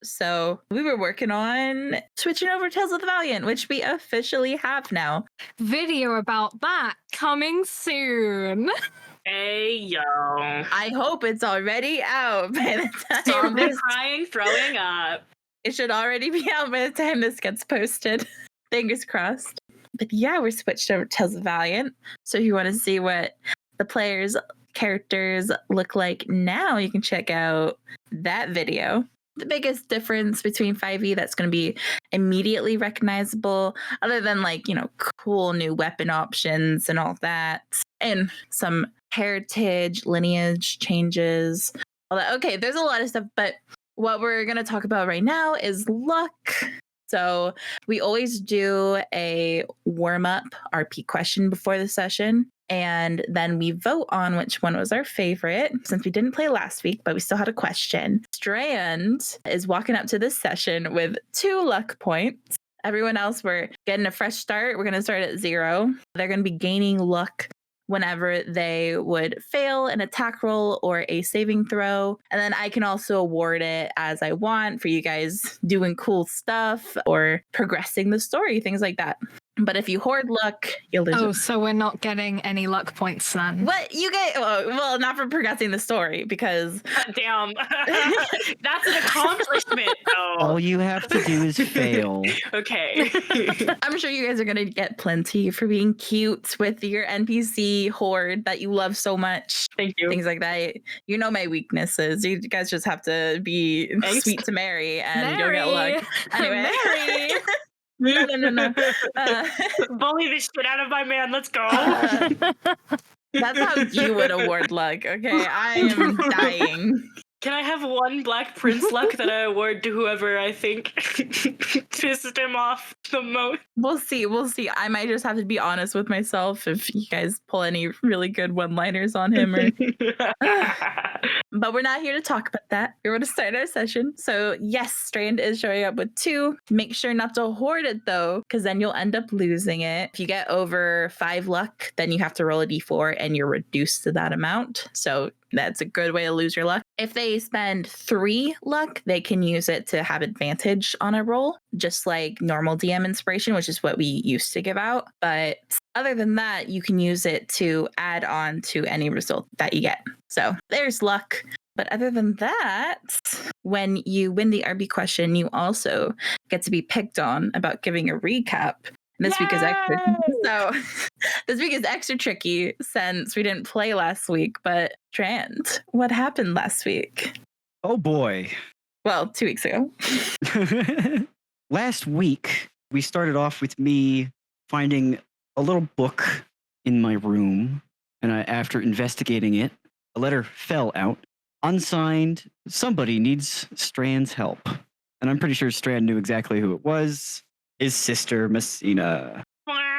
So we were working on switching over Tales of the Valiant, which we officially have now. Video about that coming soon. Hey, yo. I hope it's already out by the time Zombie crying, throwing up. It should already be out by the time this gets posted. Fingers crossed. But yeah, we're switched over to Tales of the Valiant. So if you want to see what the players' characters look like now, you can check out that video. The biggest difference between 5e that's going to be immediately recognizable, other than like, cool new weapon options and all that, and some heritage, lineage changes, all that. Okay, there's a lot of stuff, but what we're going to talk about right now is luck. So we always do a warm-up RP question before the session, and then we vote on which one was our favorite, since we didn't play last week, but we still had a question. Strand is walking up to this session with 2 luck points. Everyone else, we're getting a fresh start. We're going to start at 0. They're going to be gaining luck whenever they would fail an attack roll or a saving throw. And then I can also award it as I want for you guys doing cool stuff or progressing the story, things like that. But if you hoard luck, you'll lose. Oh, so we're not getting any luck points then? What you get? Well, not for progressing the story, because damn, that's an accomplishment. Though. All you have to do is fail. Okay. I'm sure you guys are gonna get plenty for being cute with your NPC horde that you love so much. Thank you. Things like that. You know my weaknesses. You guys just have to be sweet to Mery, and you'll get luck. Anyway. Mery. No. Bully the shit out of my man. Let's go. That's how you would award luck. Okay, I am dying. Can I have 1 Black Prince luck that I award to whoever I think pissed him off the most? We'll see. I might just have to be honest with myself if you guys pull any really good one-liners on him. But we're not here to talk about that. We're going to start our session. So yes, Strand is showing up with 2. Make sure not to hoard it though, because then you'll end up losing it. If you get over 5 luck, then you have to roll a d4 and you're reduced to that amount. So that's a good way to lose your luck. If they spend 3 luck, they can use it to have advantage on a roll, just like normal DM inspiration, which is what we used to give out. But other than that, you can use it to add on to any result that you get. So there's luck. But other than that, when you win the RB question, you also get to be picked on about giving a recap. This week is extra. So this week is extra tricky since we didn't play last week. But Strand, what happened last week? Oh boy. Well, 2 weeks ago. Last week, we started off with me finding a little book in my room. And after investigating it, a letter fell out. Unsigned. Somebody needs Strand's help. And I'm pretty sure Strand knew exactly who it was. His sister, Messina.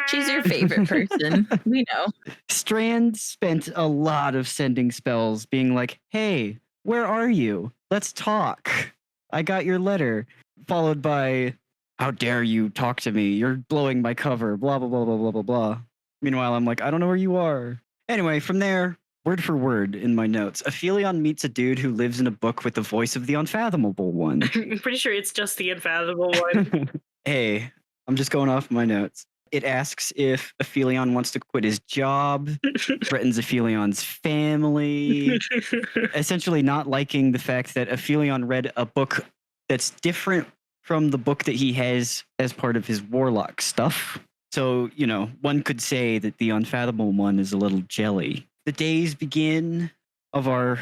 She's your favorite person. We know. Strand spent a lot of sending spells being like, hey, where are you? Let's talk. I got your letter. Followed by, how dare you talk to me? You're blowing my cover. Blah, blah, blah, blah, blah, blah, blah. Meanwhile, I'm like, I don't know where you are. Anyway, from there, word for word in my notes, Aphelion meets a dude who lives in a book with the voice of the unfathomable one. I'm pretty sure it's just the unfathomable one. Hey, I'm just going off my notes. It asks if Aphelion wants to quit his job, threatens Aphelion's family, essentially not liking the fact that Aphelion read a book that's different from the book that he has as part of his Warlock stuff. So, one could say that the unfathomable one is a little jelly. The days begin of our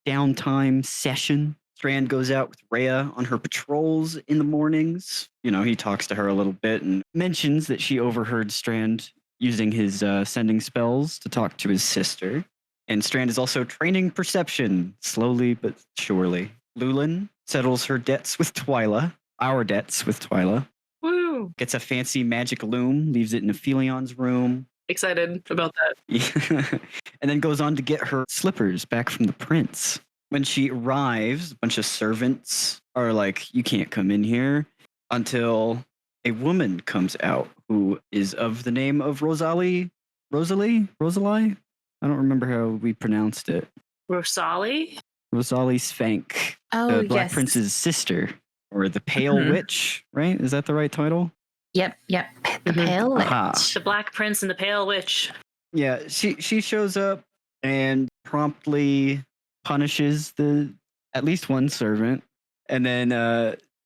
downtime session. Strand goes out with Rhea on her patrols in the mornings. He talks to her a little bit and mentions that she overheard Strand using his sending spells to talk to his sister. And Strand is also training perception, slowly but surely. Lulen settles her debts with Twyla, our debts with Twyla. Woo! Gets a fancy magic loom, leaves it in Aphelion's room. Excited about that. And then goes on to get her slippers back from the prince. When she arrives, a bunch of servants are like, you can't come in here, until a woman comes out who is of the name of Rosalie? I don't remember how we pronounced it. Rosalie? Rosalie Svank, Oh, the Black yes. Prince's sister. or the Pale Witch, right? Is that the right title? Yep. The Mhm. Pale Witch. Aha. The Black Prince and the Pale Witch. Yeah, she shows up and promptly punishes at least one servant, and then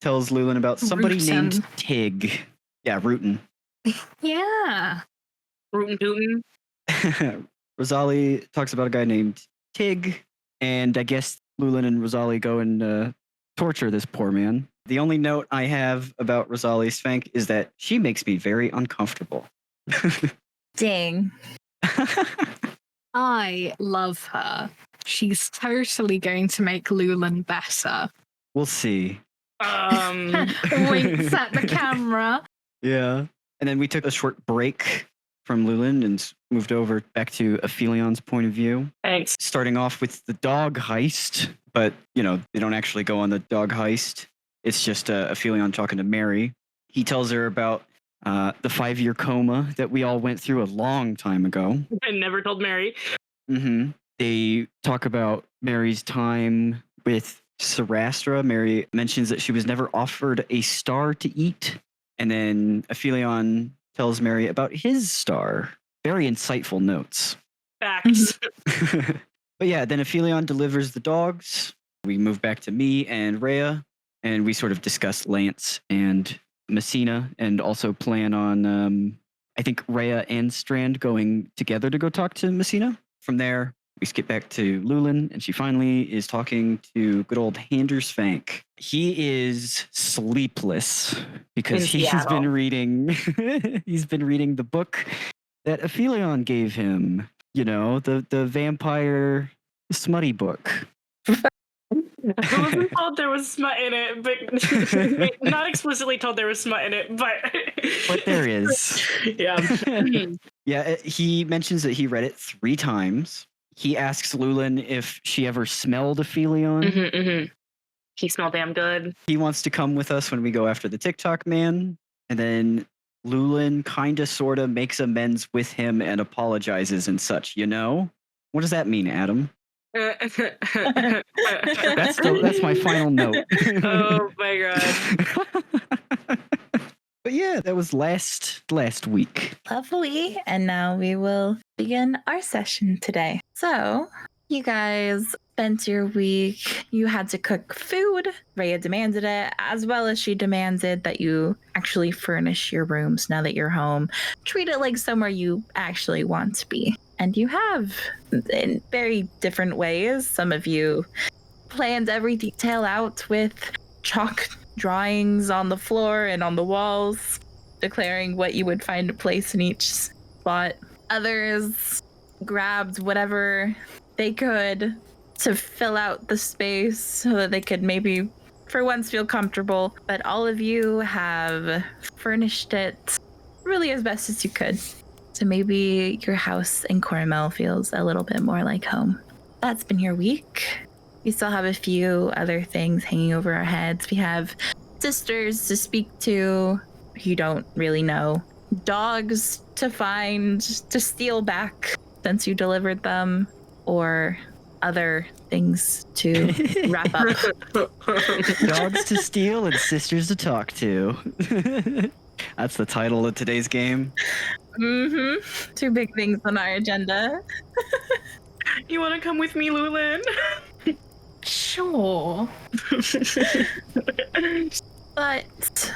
tells Lulen about somebody named Rootin. Tig. Yeah, Rootin. Yeah. Rootin' Tootin'. Rosalie talks about a guy named Tig, and I guess Lulen and Rosalie go and torture this poor man. The only note I have about Rosalie Svank is that she makes me very uncomfortable. Dang. I love her. She's totally going to make Lulen better. We'll see. Winks at the camera. Yeah. And then we took a short break from Lulen and moved over back to Aphelion's point of view. Thanks. Starting off with the dog heist, but, they don't actually go on the dog heist. It's just Aphelion talking to Mery. He tells her about the 5-year coma that we all went through a long time ago. I never told Mery. Mm-hmm. They talk about Mery's time with Sarastra. Mery mentions that she was never offered a star to eat. And then Aphelion tells Mery about his star. Very insightful notes. Facts. But yeah, then Aphelion delivers the dogs. We move back to me and Rhea, and we sort of discuss Lance and Messina, and also plan on, I think, Rhea and Strand going together to go talk to Messina. From there, we skip back to Lulen, and she finally is talking to good old Hander Svank. He is sleepless because he's been reading the book that Aphelion gave him. The vampire smutty book. I wasn't told there was smut in it, but not explicitly told there was smut in it, But there is. Yeah. Yeah, he mentions that he read it 3 times. He asks Lulen if she ever smelled Aphelion. He smelled damn good. He wants to come with us when we go after the TikTok man. And then Lulen kind of sort of makes amends with him and apologizes and such, What does that mean, Adam? That's my final note. Oh my god. But yeah, that was last week. Lovely. And now we will begin our session today. So, you guys spent your week. You had to cook food. Rhea demanded it, as well as she demanded that you actually furnish your rooms now that you're home. Treat it like somewhere you actually want to be. And you have, in very different ways. Some of you planned every detail out with chalk drawings on the floor and on the walls, declaring what you would find a place in each spot. Others grabbed whatever they could to fill out the space so that they could maybe for once feel comfortable. But all of you have furnished it really as best as you could. So maybe your house in Corremel feels a little bit more like home. That's been your week. We still have a few other things hanging over our heads. We have sisters to speak to you don't really know. Dogs to find, to steal back since you delivered them, or other things to wrap up. Dogs to steal and sisters to talk to. That's the title of today's game. Mm-hmm. 2 big things on our agenda. You want to come with me, Lulen? Sure. But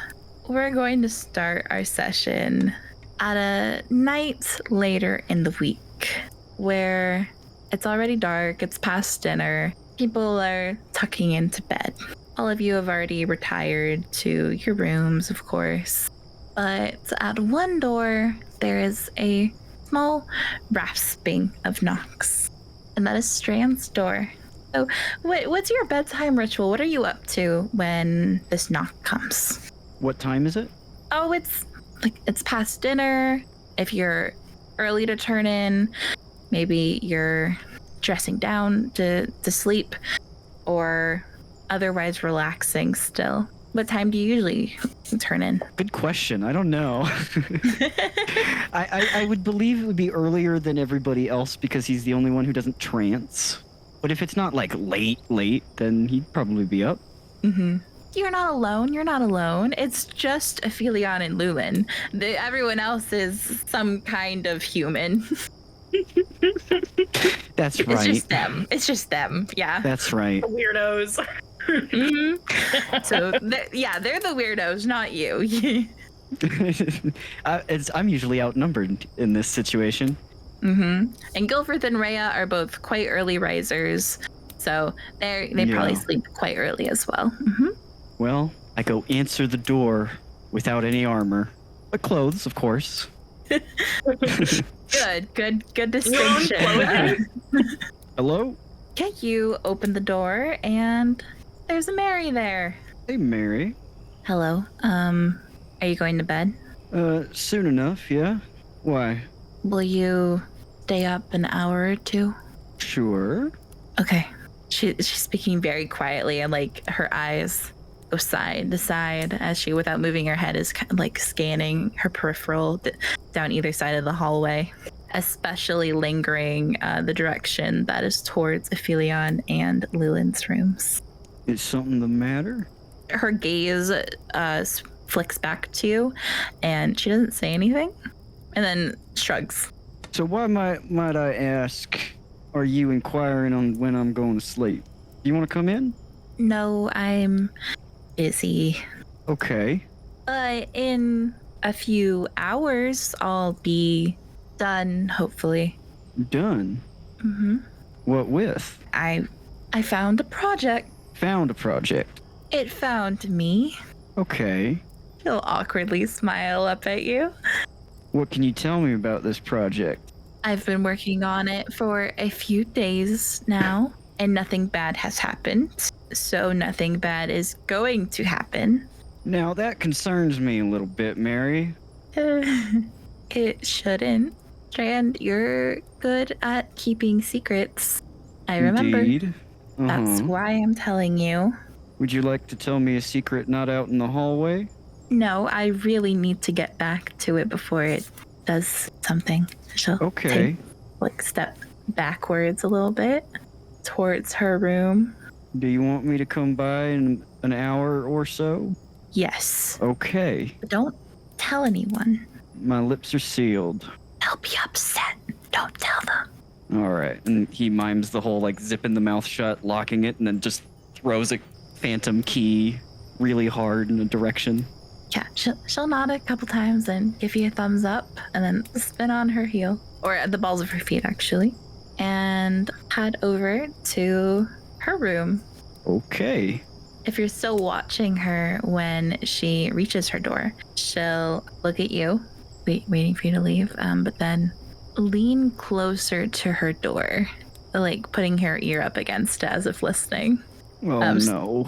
we're going to start our session at a night later in the week where it's already dark, it's past dinner, people are tucking into bed. All of you have already retired to your rooms, of course. But at one door, there is a small rasping of knocks. And that is Strand's door. So what's your bedtime ritual? What are you up to when this knock comes? What time is it? Oh, it's past dinner. If you're early to turn in, maybe you're dressing down to sleep, or otherwise relaxing still. What time do you usually turn in? Good question. I don't know. I would believe it would be earlier than everybody else because he's the only one who doesn't trance. But if it's not like late, then he'd probably be up. Mm-hmm. you're not alone. You're not alone. It's just Aphelion and Lulen. Everyone else is some kind of human. That's right. It's just them. It's just them. Yeah. That's right. Weirdos. So, they're the weirdos, not you. I'm usually outnumbered in this situation. And Gilfrith and Rhea are both quite early risers, so they probably sleep quite early as well. Well, I go answer the door without any armor, but clothes, of course. Good distinction. Hello? Okay, you open the door and there's a Mery there. Hey, Mery. Hello. Are you going to bed? Soon enough, yeah. Why? Will you stay up an hour or two? Sure. Okay. She's speaking very quietly, and like her eyes go side to side as she, without moving her head, is kind of like scanning her peripheral down either side of the hallway, especially lingering the direction that is towards Aphelion and Lulen's rooms. Is something the matter? Her gaze flicks back to you, and she doesn't say anything, and then shrugs. So why might I ask, are you inquiring on when I'm going to sleep? You want to come in? No, I'm busy. Okay. In a few hours, I'll be done, hopefully. Done? What with? I found a project. Found a project. It found me. Okay. He'll awkwardly smile up at you. What can you tell me about this project? I've been working on it for a few days now, and nothing bad has happened. So nothing bad is going to happen. Now that concerns me a little bit, Mery. It shouldn't. Strand, you're good at keeping secrets. I remember. Indeed. That's why I'm telling you. Would you like to tell me a secret not out in the hallway? No, I really need to get back to it before it does something. She'll Okay. step backwards a little bit towards her room. Do you want me to come by in an hour or so? Yes. Okay. But don't tell anyone. My lips are sealed. They'll be upset. Don't tell them. All right. And he mimes the whole like zipping the mouth shut, locking it, and then just throws a phantom key really hard in a direction. Yeah, she'll nod a couple times and give you a thumbs up, and then spin on her heel, or at the balls of her feet, actually, and head over to her room. Okay. If you're still watching her when she reaches her door, she'll look at you, waiting for you to leave, but then lean closer to her door, like putting her ear up against it as if listening. Oh, no.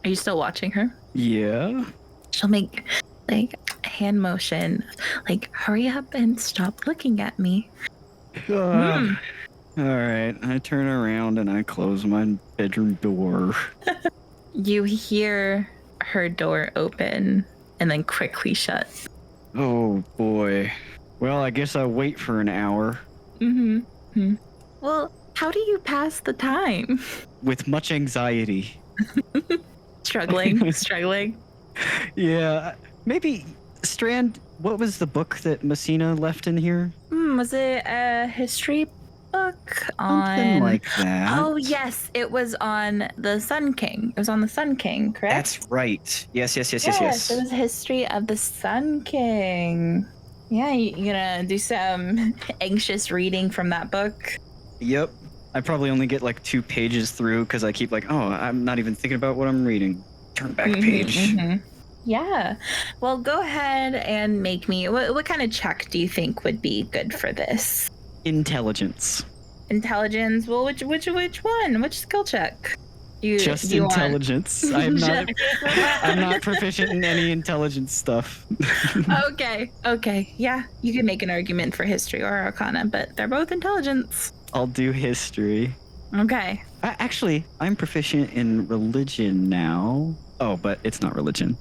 Are you still watching her? Yeah. She'll make like a hand motion, like hurry up and stop looking at me. All right. I turn around and I close my bedroom door. You hear her door open and then quickly shut. Oh, boy. Well, I guess I'll wait for an hour. Well, how do you pass the time? With much anxiety. Struggling. Yeah. Maybe, Strand, what was the book that Messina left in here? Was it a history book on... Something like that. Oh, yes. It was on the Sun King. It was on the Sun King, correct? That's right. Yes. It was History of the Sun King. Yeah, you gonna do some anxious reading from that book? Yep. I probably only get like 2 pages through because I keep like, oh, I'm not even thinking about what I'm reading. Turn back page. Yeah. Well, go ahead and make me... What kind of check do you think would be good for this? Intelligence. Intelligence? Well, which one? Which skill check? Just intelligence. I'm not proficient in any intelligence stuff. Okay. Yeah, you can make an argument for history or arcana, but they're both intelligence. I'll do history. Okay. Actually, I'm proficient in religion now. Oh, but it's not religion.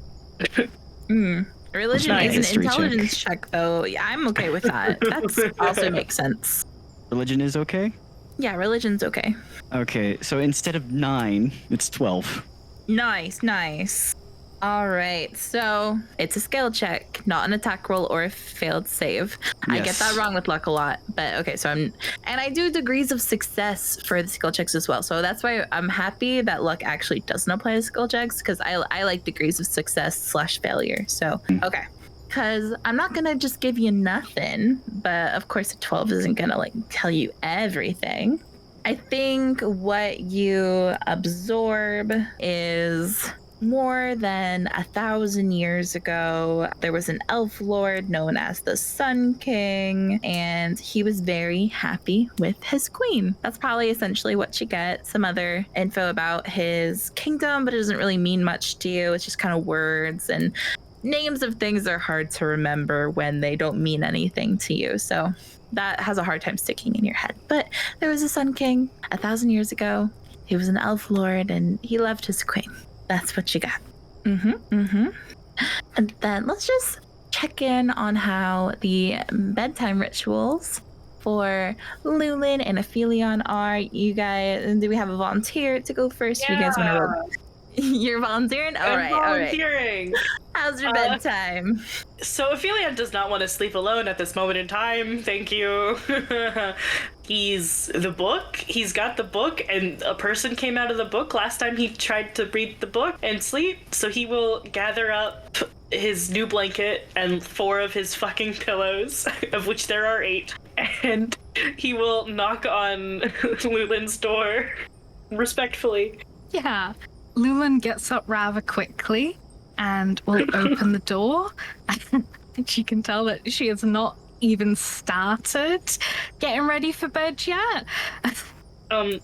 Religion is an intelligence check, though. Yeah, I'm okay with that. That's also makes sense. Religion is okay? Yeah, religion's okay. Okay, so instead of 9, it's 12. Nice. All right, so it's a skill check, not an attack roll or a failed save. I get that wrong with luck a lot, but okay, so and I do degrees of success for the skill checks as well. So that's why I'm happy that luck actually doesn't apply to skill checks, because I like degrees of success / failure. So, okay. Because I'm not going to just give you nothing, but of course a 12 isn't going to like tell you everything. I think what you absorb is more than 1,000 years ago, there was an elf lord known as the Sun King, and he was very happy with his queen. That's probably essentially what you get. Some other info about his kingdom, but it doesn't really mean much to you. It's just kind of words, and names of things are hard to remember when they don't mean anything to you. So that has a hard time sticking in your head. But there was a Sun King 1,000 years ago. He was an elf lord, and he loved his queen. That's what you got. And then let's just check in on how the bedtime rituals for Lulen and Aphelion are. You guys, do we have a volunteer to go first? Yeah. You guys want to roll? You're volunteering? All right. Volunteering. How's your bedtime? So Aphelion does not want to sleep alone at this moment in time. Thank you. He's got the book, and a person came out of the book last time he tried to read the book and sleep. So he will gather up his new blanket and 4 of his fucking pillows, of which there are 8, and he will knock on Lulen's door respectfully. Yeah. Lulen gets up rather quickly and will open the door. And she can tell that she has not even started getting ready for bed yet. Oh.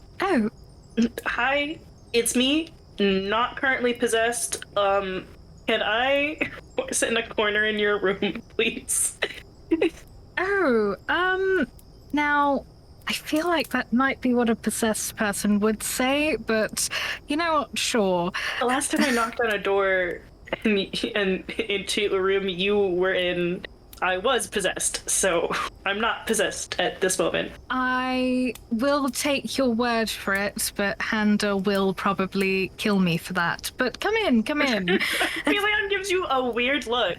Hi, it's me, not currently possessed. Can I sit in a corner in your room, please? Now, I feel like that might be what a possessed person would say, but you know what? Sure. The last time I knocked on a door and into a room you were in, I was possessed, so I'm not possessed at this moment. I will take your word for it, but Handa will probably kill me for that. But come in. Aphelion gives you a weird look.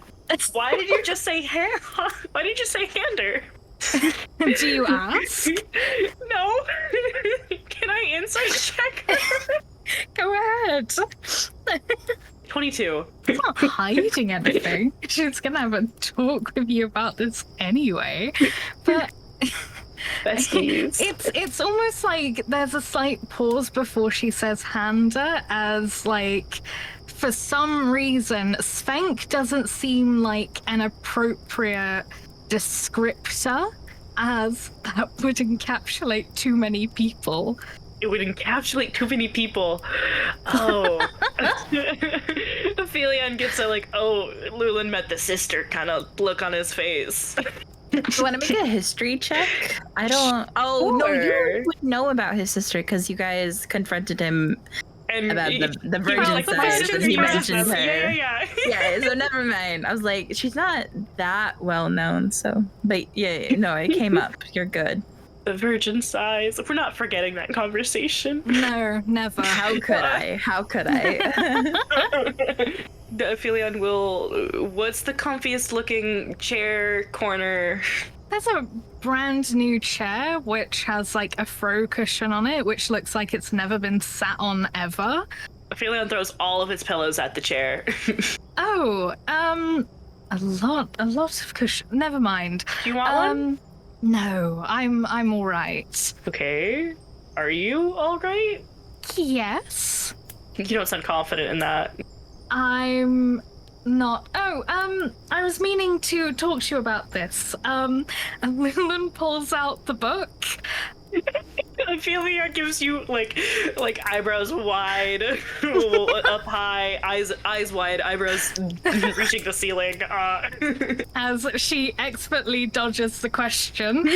Why did you just say hair? Why did you say hander? Do you ask? No. Can I insight check? Go ahead. 22. She's not hiding anything. She's gonna have a talk with you about this anyway. But it's almost like there's a slight pause before she says Handa, as like for some reason Svenk doesn't seem like an appropriate descriptor, as that would encapsulate too many people. It would encapsulate too many people. Oh. Aphelion gets a Lulen met the sister kind of look on his face. Do you want to make a history check? I don't. Oh, no, you would know about his sister because you guys confronted him about the virgin side, and he mentioned her. Yeah, so never mind. I was like, she's not that well known, so. But yeah, no, it came up. You're good. The virgin size. We're not forgetting that conversation. No, never. How could I? The Aphelion will. What's the comfiest looking chair corner? There's a brand new chair which has like a throw cushion on it, which looks like it's never been sat on ever. Aphelion throws all of his pillows at the chair. A lot of cushion. Never mind. Do you want one? No, I'm all right. Okay. Are you all right? Yes. You don't sound confident in that. I'm not. I was meaning to talk to you about this. And Lulen pulls out the book. Aphelion gives you like eyebrows wide, up high, eyes wide, eyebrows reaching the ceiling. As she expertly dodges the question.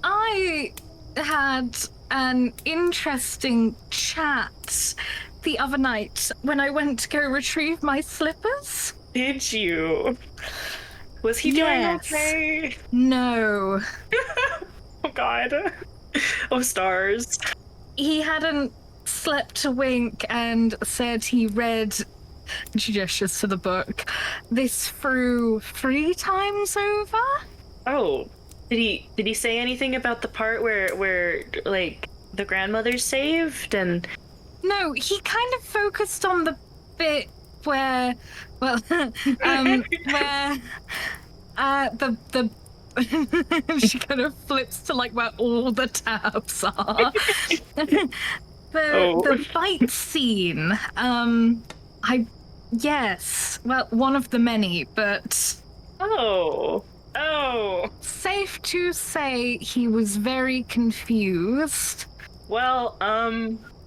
I had an interesting chat the other night when I went to go retrieve my slippers. Did you? Was he doing okay? No. Oh God. Oh stars. he hadn't slept a wink and said he read, she gestures to the book, this through 3 times over. Oh, did he say anything about the part where like the grandmother's saved and? No, he kind of focused on the bit where, well, where the she kind of flips to like where all the tabs are. The fight scene. Yes. Well, one of the many, but Oh. safe to say he was very confused. Well,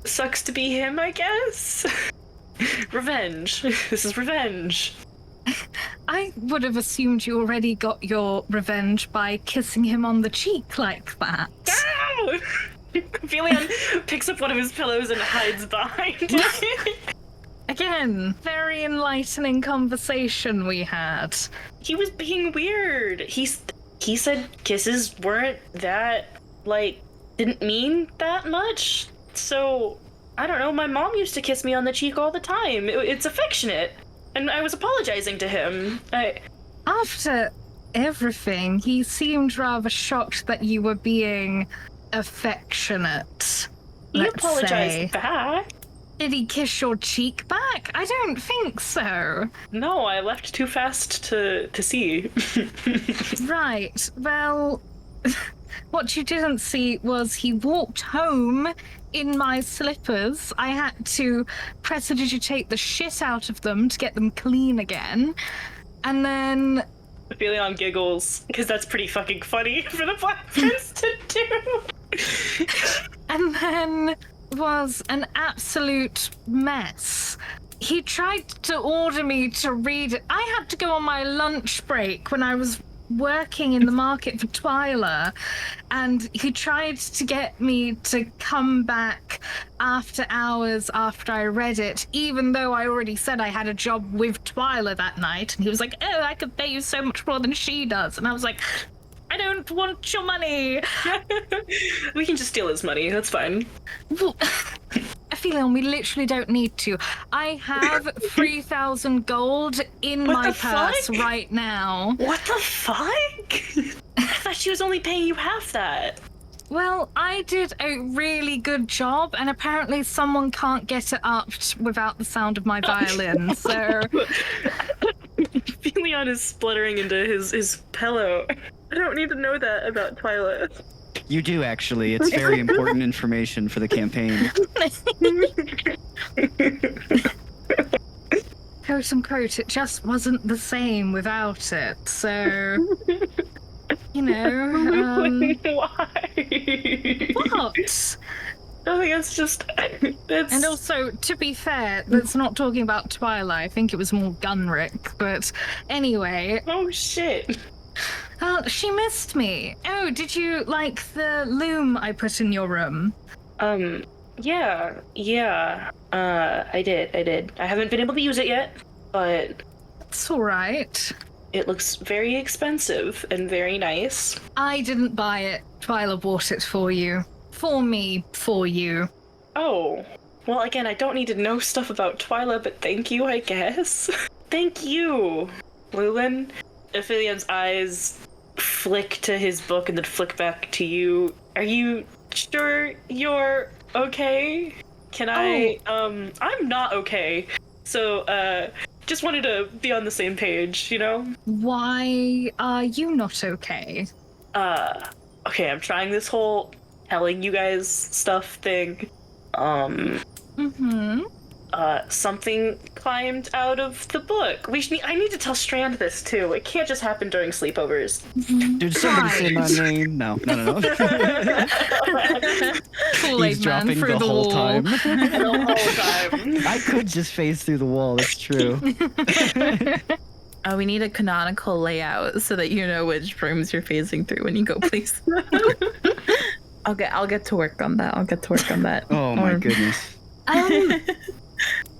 sucks to be him, I guess. Revenge. This is revenge. I would have assumed you already got your revenge by kissing him on the cheek like that. Ow! Aphelion picks up one of his pillows and hides behind it. Again, very enlightening conversation we had. He was being weird. He said kisses weren't that, like, didn't mean that much. So, I don't know, my mom used to kiss me on the cheek all the time. It's affectionate. And I was apologizing to him. After everything, he seemed rather shocked that you were being affectionate. He apologized back. Did he kiss your cheek back? I don't think so. No, I left too fast to see. Right, well, what you didn't see was he walked home in my slippers. I had to prestidigitate the shit out of them to get them clean again. And then... Aphelion giggles, because that's pretty fucking funny for the Black Prince to do. And then was an absolute mess. He tried to order me to read it. I had to go on my lunch break when I was working in the market for Twyla, and he tried to get me to come back after hours after I read it, even though I already said I had a job with Twyla that night. And he was like, oh, I could pay you so much more than she does. And I was like, I don't want your money. We can just steal his money. That's fine. Well, Aphelion, we literally don't need to. I have 3,000 gold in my purse right now. What the fuck? I thought she was only paying you half that. Well, I did a really good job, and apparently someone can't get it up without the sound of my violin, so... Aphelion is spluttering into his pillow. I don't need to know that about Twyla. You do, actually. It's very important information for the campaign. Quote unquote, it just wasn't the same without it, so... You know, Why? What? I think it's just... It's... And also, to be fair, that's not talking about Twyla. I think it was more Gunrick, but anyway... Oh, shit. She missed me. Oh, did you like the loom I put in your room? Yeah. I did. I haven't been able to use it yet, but... It's alright. It looks very expensive and very nice. I didn't buy it. Twyla bought it for you. For me, for you. Oh. Well, again, I don't need to know stuff about Twyla, but thank you, I guess. Thank you, Lulen. Aphelion's eyes flick to his book and then flick back to you. Are you sure you're okay? Can I, I'm not okay. So, just wanted to be on the same page, you know? Why are you not okay? Okay, I'm trying this whole telling you guys stuff thing. Something climbed out of the book. I need to tell Strand this too. It can't just happen during sleepovers. Did somebody say my name? No. Kool-Aid He's man dropping through the whole wall. time. The whole time. I could just phase through the wall. That's true. Oh, we need a canonical layout so that you know which rooms you're phasing through when you go, please. I'll get to work on that. Oh my goodness.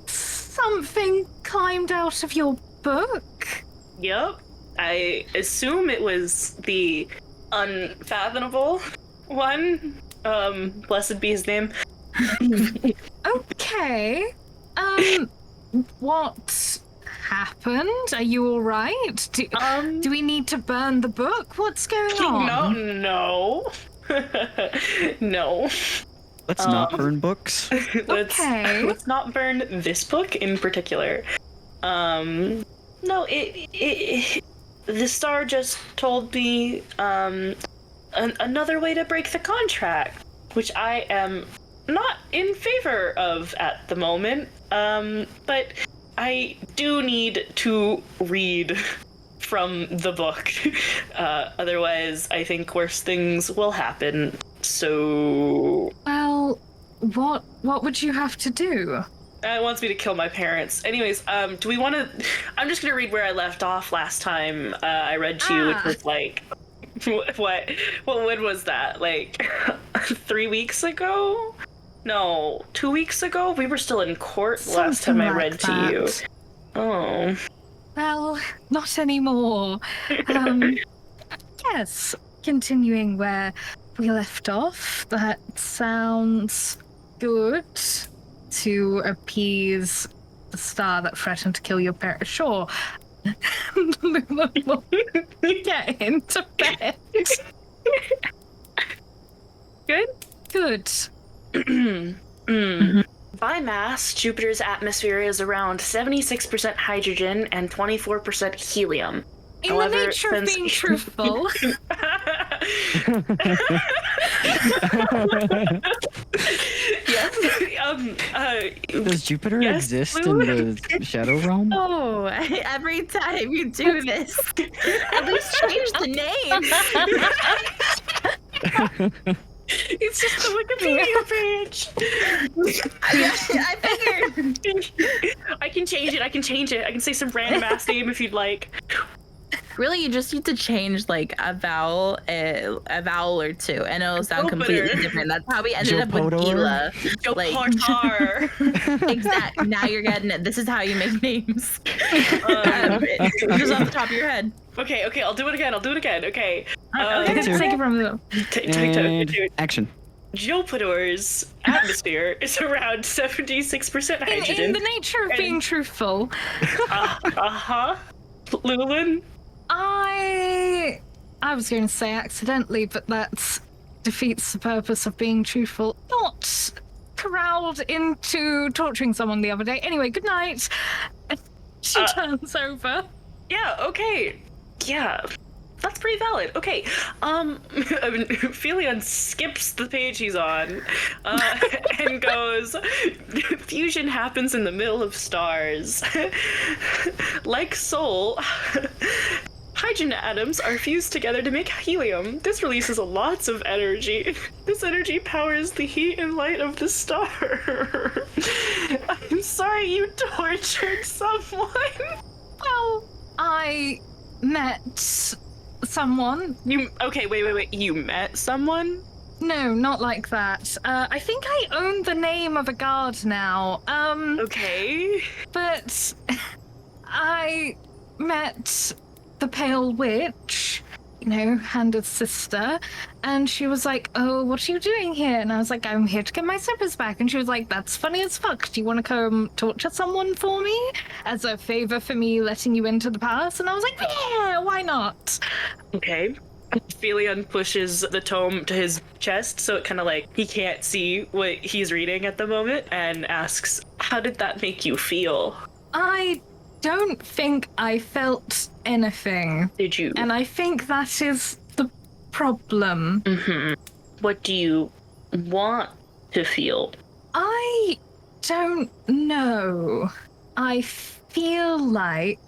Something climbed out of your book? Yep. I assume it was the unfathomable one. Blessed be his name. Okay. What happened? Are you all right? Do we need to burn the book? What's going on? No. No. Let's not burn books. Let's not burn this book in particular. No, the star just told me another way to break the contract, which I am not in favor of at the moment. But I do need to read from the book. Otherwise, I think worse things will happen. So... Well, what would you have to do? It wants me to kill my parents. Anyways, do we want to... I'm just going to read where I left off last time I read to you, which was like... When was that? Like, 3 weeks ago? No, 2 weeks ago? We were still in court last time I read to you. Oh. Well, not anymore. Yes, continuing where we left off, that sounds good. To appease the star that threatened to kill your parents. Sure. Get into bed. Good. By mass, Jupiter's atmosphere is around 76% hydrogen and 24% helium. In the nature of being truthful. Yes. Does Jupiter exist in the Shadow Realm? Oh, every time you do this, at least change the name. It's just the Wikipedia page. I figured. I can change it. I can say some random ass name if you'd like. Really, you just need to change like a vowel or two, and it'll sound completely different. That's how we ended up with Gila. Exactly. Now you're getting it. This is how you make names. Just off the top of your head. Okay. I'll do it again. Okay. Take it from the Action. Jupiter's atmosphere is around 76% hydrogen. In the nature of being truthful. Lulen? I was going to say accidentally, but that defeats the purpose of being truthful. Not corralled into torturing someone the other day. Anyway, good night. She turns over. Yeah, okay. Yeah. That's pretty valid. Okay. Aphelion skips the page he's on and goes, fusion happens in the middle of stars. Like soul, hydrogen atoms are fused together to make helium. This releases lots of energy. This energy powers the heat and light of the star. I'm sorry you tortured someone. Well, I met someone. Wait. You met someone? No, not like that. I think I own the name of a guard now. Okay. But I met the Pale Witch, Handa's sister, and she was like, oh, what are you doing here? And I was like, I'm here to get my zippers back. And she was like, that's funny as fuck. Do you want to come torture someone for me as a favor for me letting you into the palace? And I was like, yeah, why not? Okay. Aphelion pushes the tome to his chest, so it kind of like he can't see what he's reading at the moment, and asks, how did that make you feel? I don't think I felt anything. Did you? And I think that is the problem. Mm-hmm. What do you want to feel? I don't know. I feel like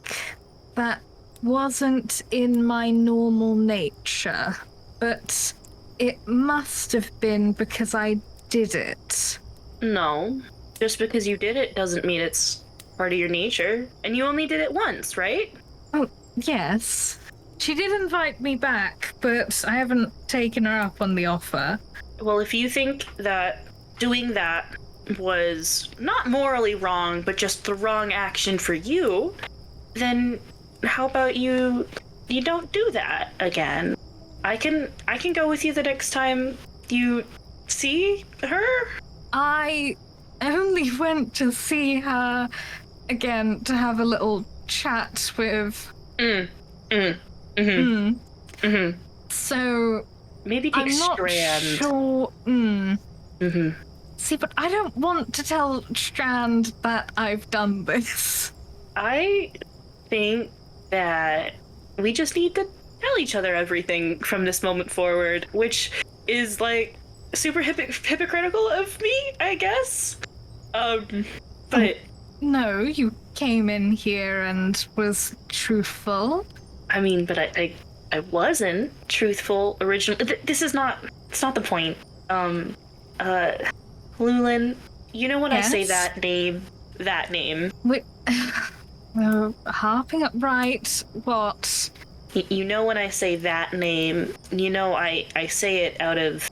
that wasn't in my normal nature, but it must have been because I did it. No. Just because you did it doesn't mean it's part of your nature. And you only did it once, right? Oh, yes. She did invite me back, but I haven't taken her up on the offer. Well, if you think that doing that was not morally wrong, but just the wrong action for you, then how about you don't do that again? I can go with you the next time you see her? I only went to see her again to have a little chat with. So Maybe take I'm not Strand. sure. See, but I don't want to tell Strand that I've done this. I think that we just need to tell each other everything from this moment forward, which is like super hypocritical of me, I guess. But No, you came in here and was truthful. I mean, but I wasn't truthful originally. This is not. It's not the point. Lulen, you know when I say Yes? that name. Wait, harping up right. What? You know when I say that name, you know I say it out of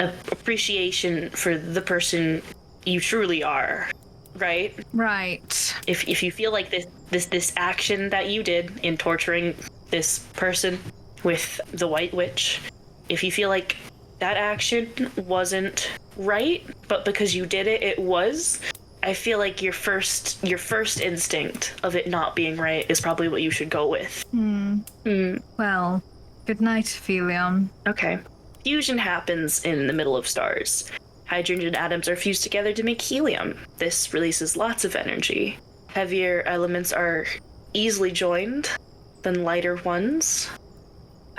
appreciation for the person you truly are, right? Right. If you feel like this action that you did in torturing this person with the White Witch, if you feel like that action wasn't right, but because you did it, it was, I feel like your first instinct of it not being right is probably what you should go with. Well, good night, Aphelion. Okay. Fusion happens in the middle of stars. Hydrogen atoms are fused together to make helium. This releases lots of energy. Heavier elements are easily joined than lighter ones.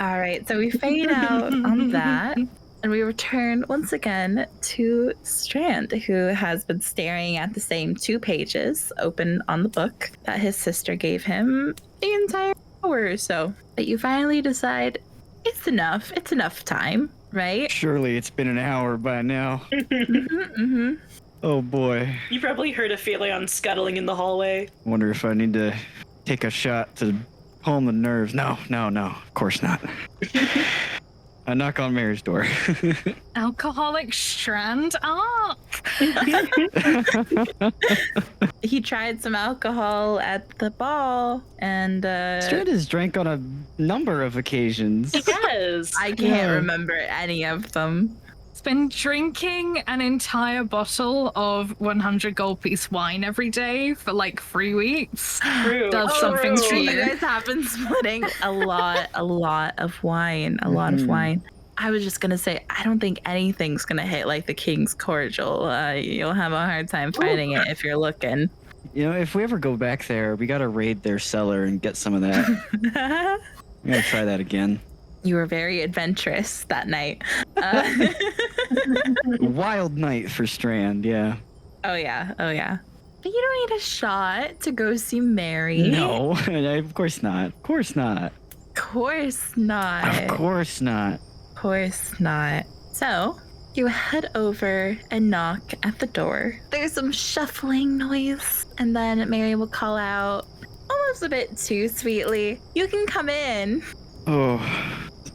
All right, so we fade out on that, and we return once again to Strand, who has been staring at the same 2 pages open on the book that his sister gave him the entire hour or so. But you finally decide it's enough. It's enough time, right? Surely it's been an hour by now. Mm-hmm. Oh boy. You probably heard Aphelion scuttling in the hallway. Wonder if I need to take a shot to calm the nerves. No. Of course not. I knock on Mary's door. Alcoholic Strand up. He tried some alcohol at the ball, and Strand has drank on a number of occasions. Yes. I can't Yeah. remember any of them. It's been drinking an entire bottle of 100 gold piece wine every day for like 3 weeks. True. Does Oh, something true. to You you. guys have been splitting a lot of wine, a lot of wine. I was just gonna say, I don't think anything's gonna hit like the King's Cordial. You'll have a hard time finding it if you're looking. You know, if we ever go back there, we gotta raid their cellar and get some of that. We gotta try that again. You were very adventurous that night. Wild night for Strand, yeah. Oh yeah. But you don't need a shot to go see Mery. No, of course not. Of course not. Of course not. Of course not. Of course not. So, you head over and knock at the door. There's some shuffling noise, and then Mery will call out, almost a bit too sweetly, "You can come in." Oh,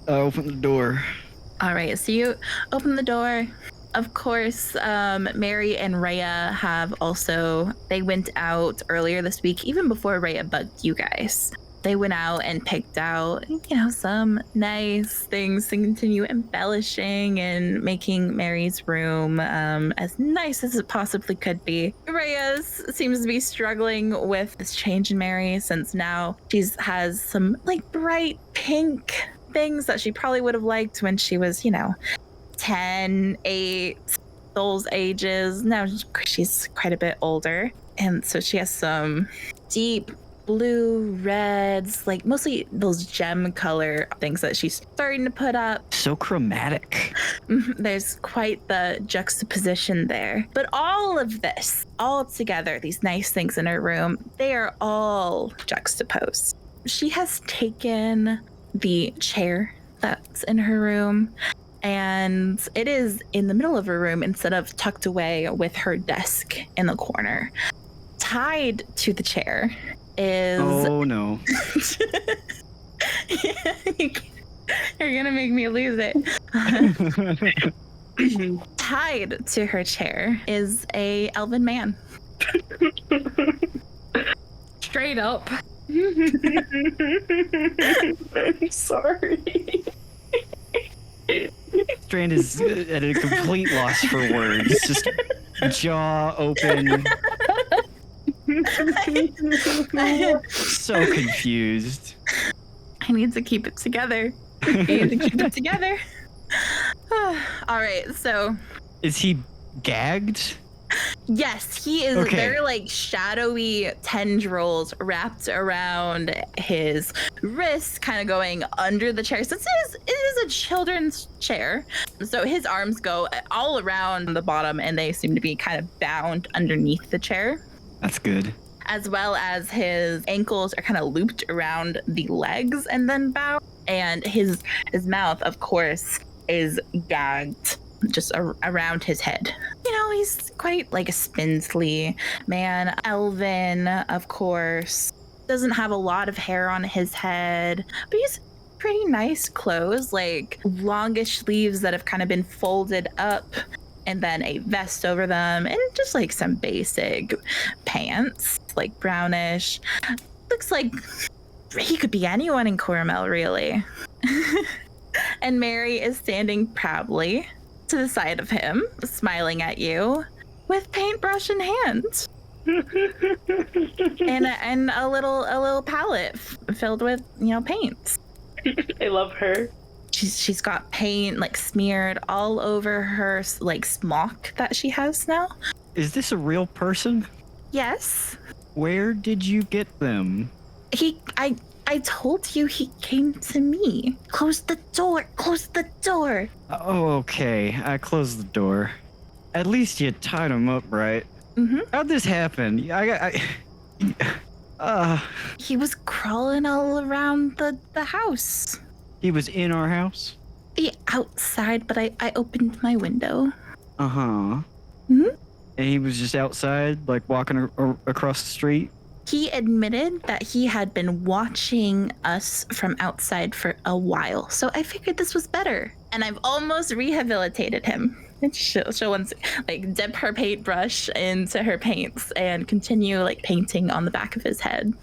I open the door. All right, so you open the door. Of course, Mery and Rhea have also, they went out earlier this week, even before Rhea bugged you guys. They went out and picked out, some nice things to continue embellishing and making Mary's room as nice as it possibly could be. Rhea seems to be struggling with this change in Mery, since now she has some bright pink things that she probably would have liked when she was, 10, 8, those ages. Now she's quite a bit older. And so she has some deep blue, reds, mostly those gem color things that she's starting to put up. So chromatic. There's quite the juxtaposition there. But all of this, all together, these nice things in her room, they are all juxtaposed. She has taken the chair that's in her room, and it is in the middle of her room instead of tucked away with her desk in the corner. Tied to the chair is... Oh no. You're gonna make me lose it. Tied to her chair is a elven man. Straight up. I'm sorry. Strand is at a complete loss for words. Just jaw open. So confused. I need to keep it together. I need to keep it together. All right, so. Is he gagged? Yes, he is. Okay. There are like shadowy tendrils wrapped around his wrists, kind of going under the chair. Since it is a children's chair, so his arms go all around the bottom and they seem to be kind of bound underneath the chair. That's good. As well as his ankles are kind of looped around the legs and then bound. And his mouth, of course, is gagged just around his head. You know, he's quite like a spindly man. Elven, of course. Doesn't have a lot of hair on his head, but he's pretty nice clothes, like longish sleeves that have kind of been folded up, and then a vest over them, and just like some basic pants, like brownish. Looks like he could be anyone in Corremel, really. And Mery is standing proudly to the side of him, smiling at you with paintbrush in hand. and a little palette filled with, you know, paints. I love her. She's got paint like smeared all over her like smock that she has now. Is this a real person? Yes. Where did you get them? I told you he came to me. Close the door. Close the door. Oh, okay. I closed the door. At least you tied him up right. Mm-hmm. How'd this happen? He was crawling all around the house. He was in our house? Outside, but I opened my window. Uh-huh. Mm-hmm. And he was just outside, like walking across the street? He admitted that he had been watching us from outside for a while, so I figured this was better. And I've almost rehabilitated him. And she'll once like dip her paintbrush into her paints and continue like painting on the back of his head.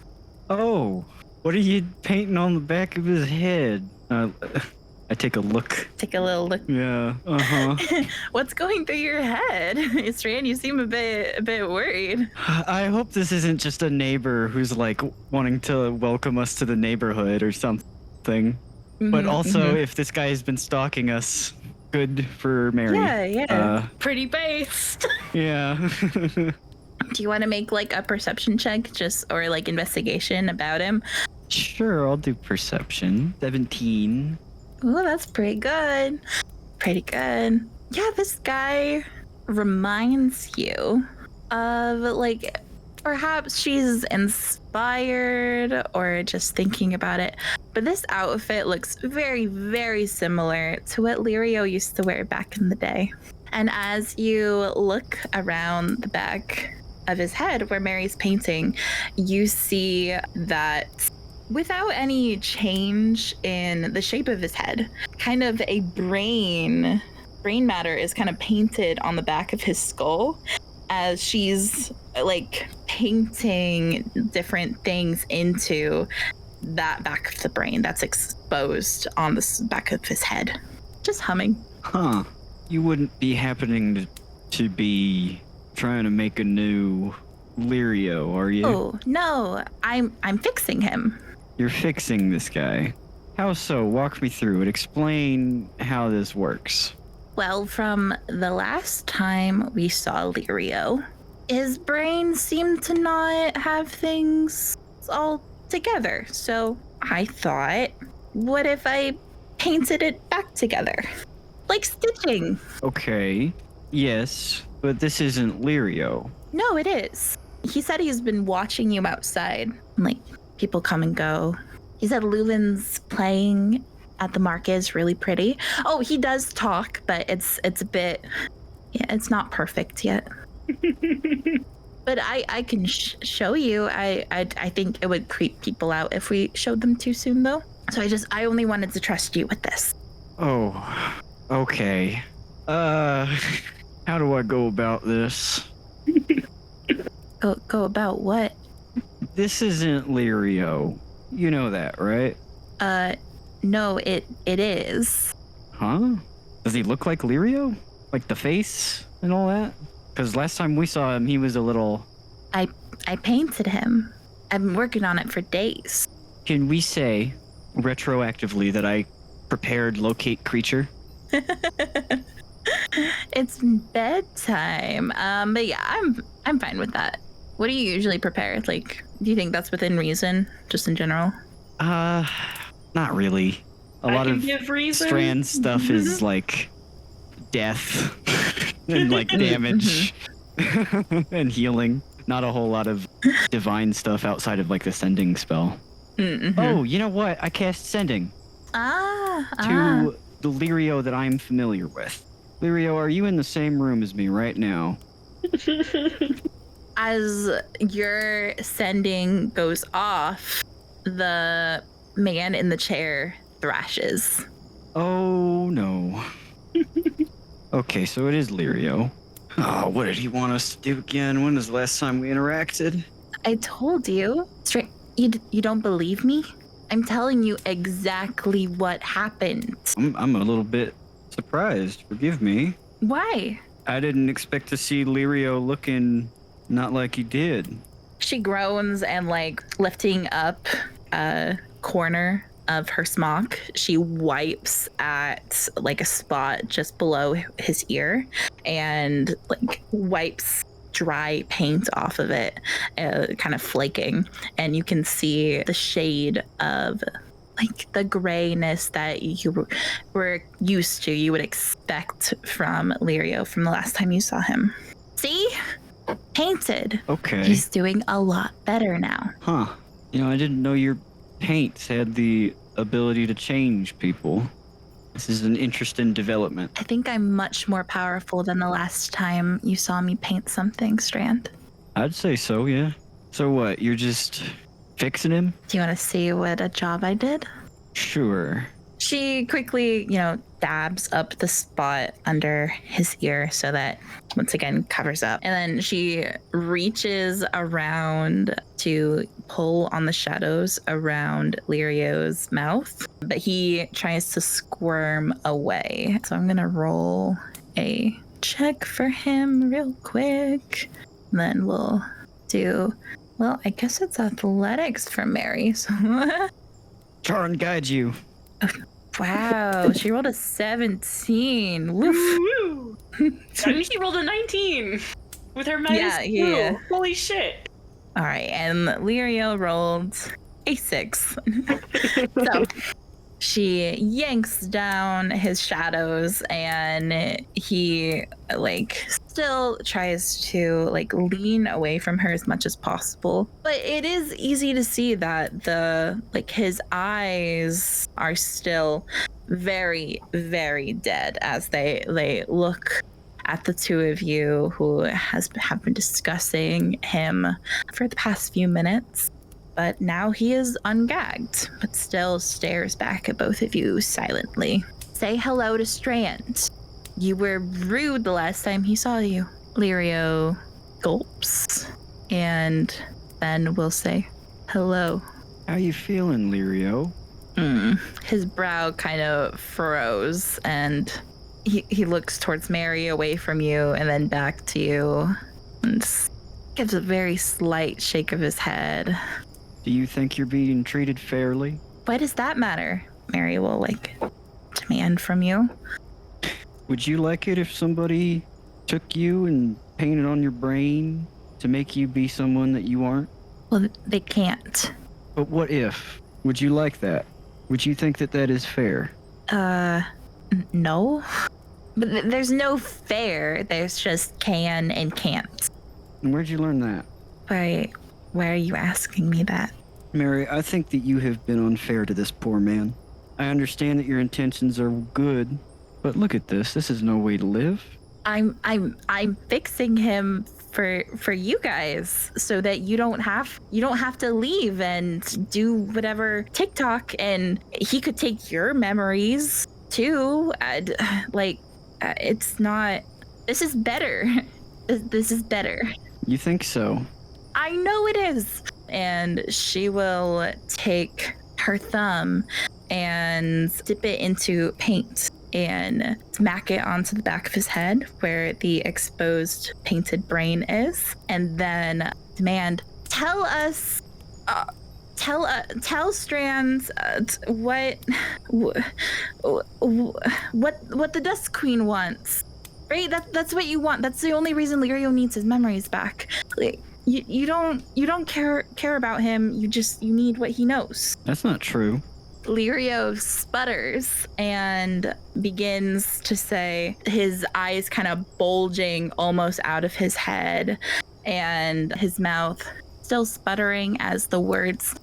Oh, what are you painting on the back of his head? I take a look. Take a little look. Yeah. Uh-huh. What's going through your head? Strand, you seem a bit worried. I hope this isn't just a neighbor who's like wanting to welcome us to the neighborhood or something. Mm-hmm, But also, if this guy has been stalking us, good for Mery. Yeah. Pretty based. Yeah. Do you want to make like a perception check or like investigation about him? Sure, I'll do perception. 17. Oh, that's pretty good. Pretty good. Yeah, this guy reminds you of like perhaps she's inspired or just thinking about it. But this outfit looks very, very similar to what Lirio used to wear back in the day. And as you look around the back of his head where Mery's painting, you see that without any change in the shape of his head, kind of a brain matter is kind of painted on the back of his skull as she's like painting different things into that back of the brain that's exposed on the back of his head. Just humming. Huh. You wouldn't be happening to be trying to make a new Lirio, are you? Oh, no. I'm fixing him. You're fixing this guy. How so? Walk me through it. Explain how this works. Well, from the last time we saw Lirio, his brain seemed to not have things all together. So I thought, what if I painted it back together? Like stitching. Okay. Yes, but this isn't Lirio. No, it is. He said he's been watching you outside. Like, people come and go. He said Lulen's playing at the market is really pretty. Oh, he does talk, but it's a bit, yeah, it's not perfect yet. But I can show you. I think it would creep people out if we showed them too soon, though. So I only wanted to trust you with this. Oh, okay. How do I go about this? Go about what? This isn't Lirio. You know that, right? No, it is. Huh? Does he look like Lirio? Like the face and all that? Because last time we saw him, he was a little... I painted him. I've been working on it for days. Can we say retroactively that I prepared locate creature? It's bedtime. But yeah, I'm fine with that. What do you usually prepare? Like, do you think that's within reason, just in general? Not really. A lot of Strand stuff is like death and like damage and healing. Not a whole lot of divine stuff outside of like the sending spell. Mm-hmm. Oh, you know what? I cast sending to the Lirio that I'm familiar with. Lirio, are you in the same room as me right now? As your sending goes off, the man in the chair thrashes. Oh no. Okay, so it is Lirio. Oh, what did he want us to do again? When was the last time we interacted? I told you. You don't believe me? I'm telling you exactly what happened. I'm a little bit surprised. Forgive me. Why? I didn't expect to see Lirio looking not like he did. She groans and, like, lifting up a corner of her smock, she wipes at like a spot just below his ear and like wipes dry paint off of it, kind of flaking, and you can see the shade of like the grayness that you were used to, you would expect from Lirio from the last time you saw him. See? Painted. Okay. He's doing a lot better now. Huh. You know, I didn't know your paints had the ability to change people. This is an interesting development. I think I'm much more powerful than the last time you saw me paint something, Strand. I'd say so, yeah. So what, you're just fixing him? Do you want to see what a job I did? Sure. She quickly, dabs up the spot under his ear so that once again covers up. And then she reaches around to pull on the shadows around Lirio's mouth, but he tries to squirm away. So I'm gonna roll a check for him real quick. And then we'll do, well, I guess it's athletics for Mery. So Try and guide you. wow, she rolled a 17. Woof. Woo! I mean, she rolled a 19 with her minus 2. Yeah. Holy shit. All right, and Lirio rolled a 6. So she yanks down his shadows, and he still tries to lean away from her as much as possible. But it is easy to see that his eyes are still very, very dead as they look at the two of you who have been discussing him for the past few minutes. But now he is ungagged, but still stares back at both of you silently. Say hello to Strand. You were rude the last time he saw you. Lirio gulps, and then will say, hello. How you feeling, Lirio? His brow kind of furrows, and he looks towards Mery, away from you, and then back to you, and gives a very slight shake of his head. Do you think you're being treated fairly? Why does that matter? Mery will demand from you. Would you like it if somebody took you and painted on your brain to make you be someone that you aren't? Well, they can't. But what if? Would you like that? Would you think that is fair? No. But there's no fair. There's just can and can't. And where'd you learn that? Why are you asking me that? Mery, I think that you have been unfair to this poor man. I understand that your intentions are good, but look at this. This is no way to live. I'm fixing him for you guys so that you don't have to leave and do whatever TikTok, and he could take your memories too. It's not. This is better. This is better. You think so? I know it is. And she will take her thumb and dip it into paint and smack it onto the back of his head where the exposed painted brain is, and then demand, tell Strand what the Dust Queen wants. Right? That's what you want. That's the only reason Lirio needs his memories back. Like, you don't care about him. You need what he knows. That's not true. Lirio sputters and begins to say, his eyes kind of bulging almost out of his head, and his mouth still sputtering as the words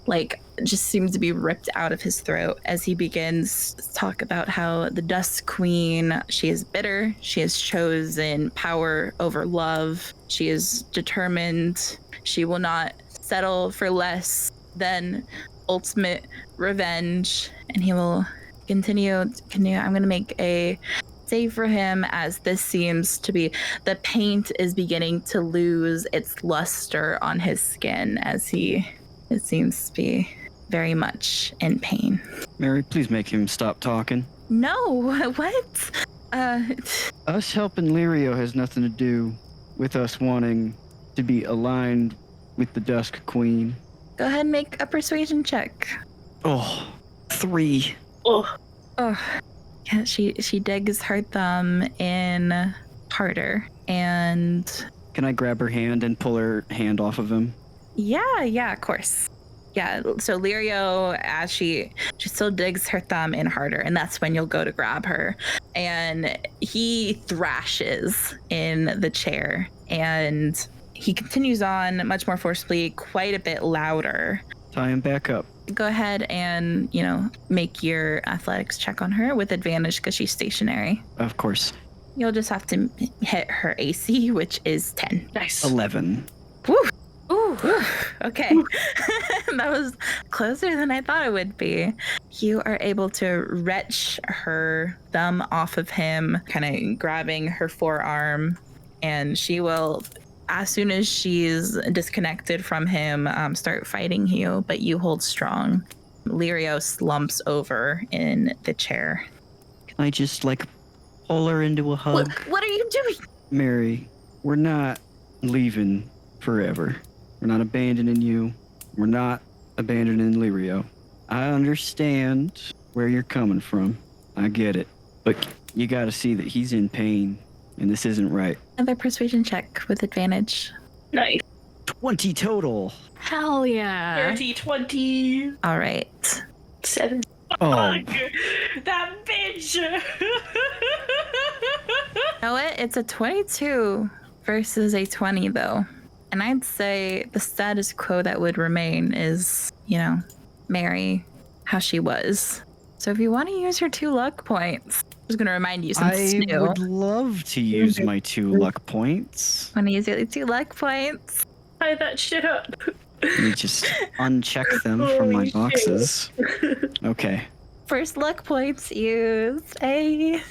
just seems to be ripped out of his throat as he begins to talk about how the Dust Queen, she is bitter, she has chosen power over love, she is determined, she will not settle for less than ultimate revenge, and he will continue. I'm going to make a save for him, as this seems to be, the paint is beginning to lose its luster on his skin as it seems to be very much in pain. Mery, please make him stop talking. No, what? Us helping Lirio has nothing to do with us wanting to be aligned with the Dusk Queen. Go ahead and make a persuasion check. Oh, 3. Oh. Yeah, she digs her thumb in harder, and... Can I grab her hand and pull her hand off of him? Yeah, of course. Yeah, so Lirio, as she still digs her thumb in harder, and that's when you'll go to grab her. And he thrashes in the chair, and he continues on much more forcibly, quite a bit louder. Tie him back up. Go ahead and, make your athletics check on her with advantage because she's stationary. Of course. You'll just have to hit her AC, which is 10. Nice. 11. Woo! Ooh. Okay. That was closer than I thought it would be. You are able to wrench her thumb off of him, kind of grabbing her forearm, and she will, as soon as she's disconnected from him, start fighting you, but you hold strong. Lirio slumps over in the chair. Can I just, pull her into a hug? What are you doing? Mery, we're not leaving forever. We're not abandoning you. We're not abandoning Lirio. I understand where you're coming from. I get it. But you gotta see that he's in pain, and this isn't right. Another persuasion check with advantage. Nice. 20 total. Hell yeah. 30, 20. All right. 7. Oh. Fuck! That bitch! You know what? It's a 22 versus a 20, though. And I'd say the status quo that would remain is, Mery, how she was. So if you want to use your 2 luck points, I was going to remind you since it's new. I would love to use my 2 luck points. Want to use your 2 luck points? Tie that shit up. Let me just uncheck them from my boxes. Okay. First luck points used. Hey.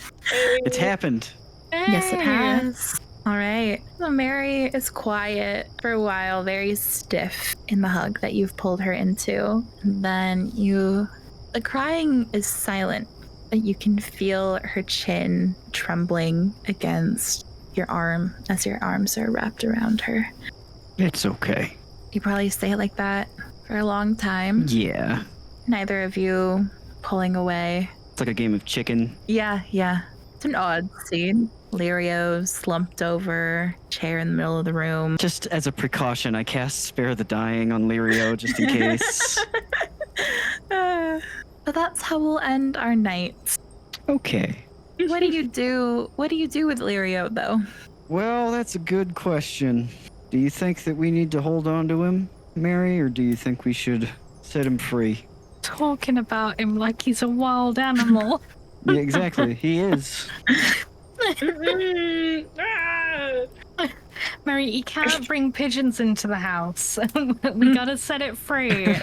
It's happened. Yes, it has. All right. So Mery is quiet for a while, very stiff in the hug that you've pulled her into. And then the crying is silent, but you can feel her chin trembling against your arm as your arms are wrapped around her. It's okay. You probably stay like that for a long time. Yeah. Neither of you pulling away. It's like a game of chicken. Yeah. It's an odd scene. Lirio slumped over, chair in the middle of the room. Just as a precaution, I cast Spare the Dying on Lirio just in case. But that's how we'll end our night. Okay. What do you do? What do you do with Lirio, though? Well, that's a good question. Do you think that we need to hold on to him, Mery, or do you think we should set him free? Talking about him like he's a wild animal. Yeah, exactly. He is. Mery, you can't bring pigeons into the house. We gotta set it free.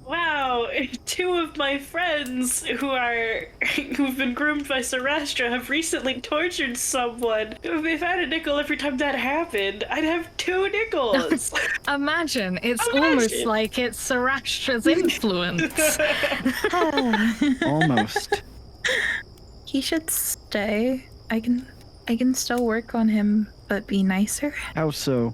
Wow, 2 of my friends who've been groomed by Sarastra have recently tortured someone. If I had a nickel every time that happened, I'd have 2 nickels. Imagine, it's almost like it's Sarastra's influence. Almost. He should stay. I can still work on him, but be nicer. How so?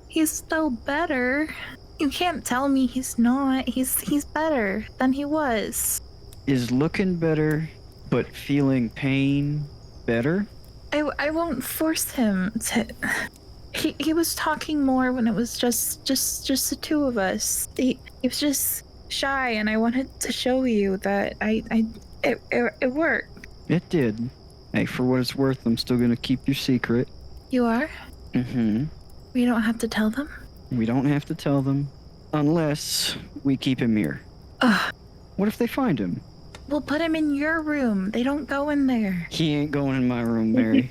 He's still better. You can't tell me he's not. He's better than he was. Is looking better, but feeling pain better? I won't force him to. He was talking more when it was just the two of us. He was just shy, and I wanted to show you that it worked. It did. Hey, for what it's worth, I'm still gonna keep your secret. You are? Mm-hmm. We don't have to tell them? We don't have to tell them, unless we keep him here. Ugh. What if they find him? We'll put him in your room. They don't go in there. He ain't going in my room, Mary.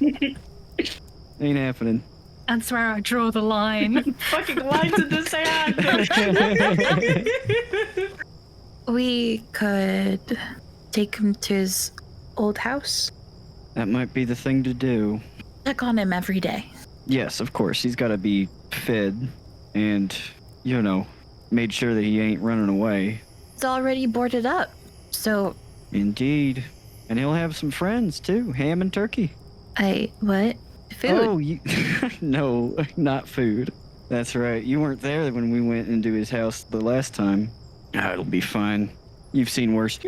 Ain't happening. That's where I draw the line. Fucking lines in the sand. We could take him to his old house. That might be the thing to do. Check on him every day. Yes, of course. He's got to be fed and, made sure that he ain't running away. It's already boarded up. So, Indeed. And he'll have some friends, too. Ham and turkey. what? Food? Oh, no, not food. That's right. You weren't there when we went into his house the last time. It'll be fine. You've seen worse.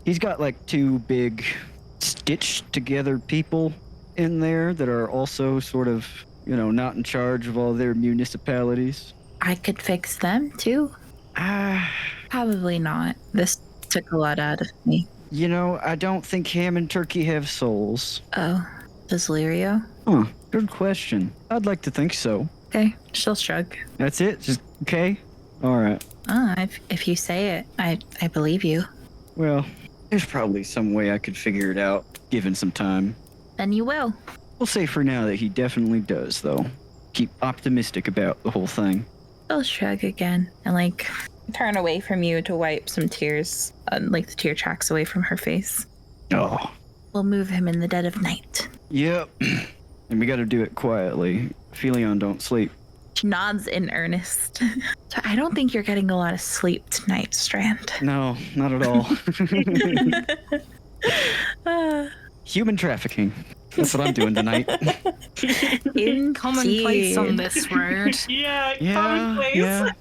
He's got like 2 big stitched together people in there that are also sort of, not in charge of all their municipalities. I could fix them too. Probably not. This took a lot out of me. I don't think ham and turkey have souls. Oh, does Lirio? Huh, good question. I'd like to think so. Okay, she'll shrug. That's it? Just, okay? Alright. If you say it, I believe you. Well, there's probably some way I could figure it out, given some time. Then you will. We'll say for now that he definitely does, though. Keep optimistic about the whole thing. She'll shrug again and turn away from you to wipe some tears, the tear tracks away from her face. Oh. We'll move him in the dead of night. Yep. And we gotta do it quietly. Aphelion don't sleep. She nods in earnest. So I don't think you're getting a lot of sleep tonight, Strand. No, not at all. Human trafficking. That's what I'm doing tonight. Commonplace on this road. Yeah, Yeah, commonplace. yeah.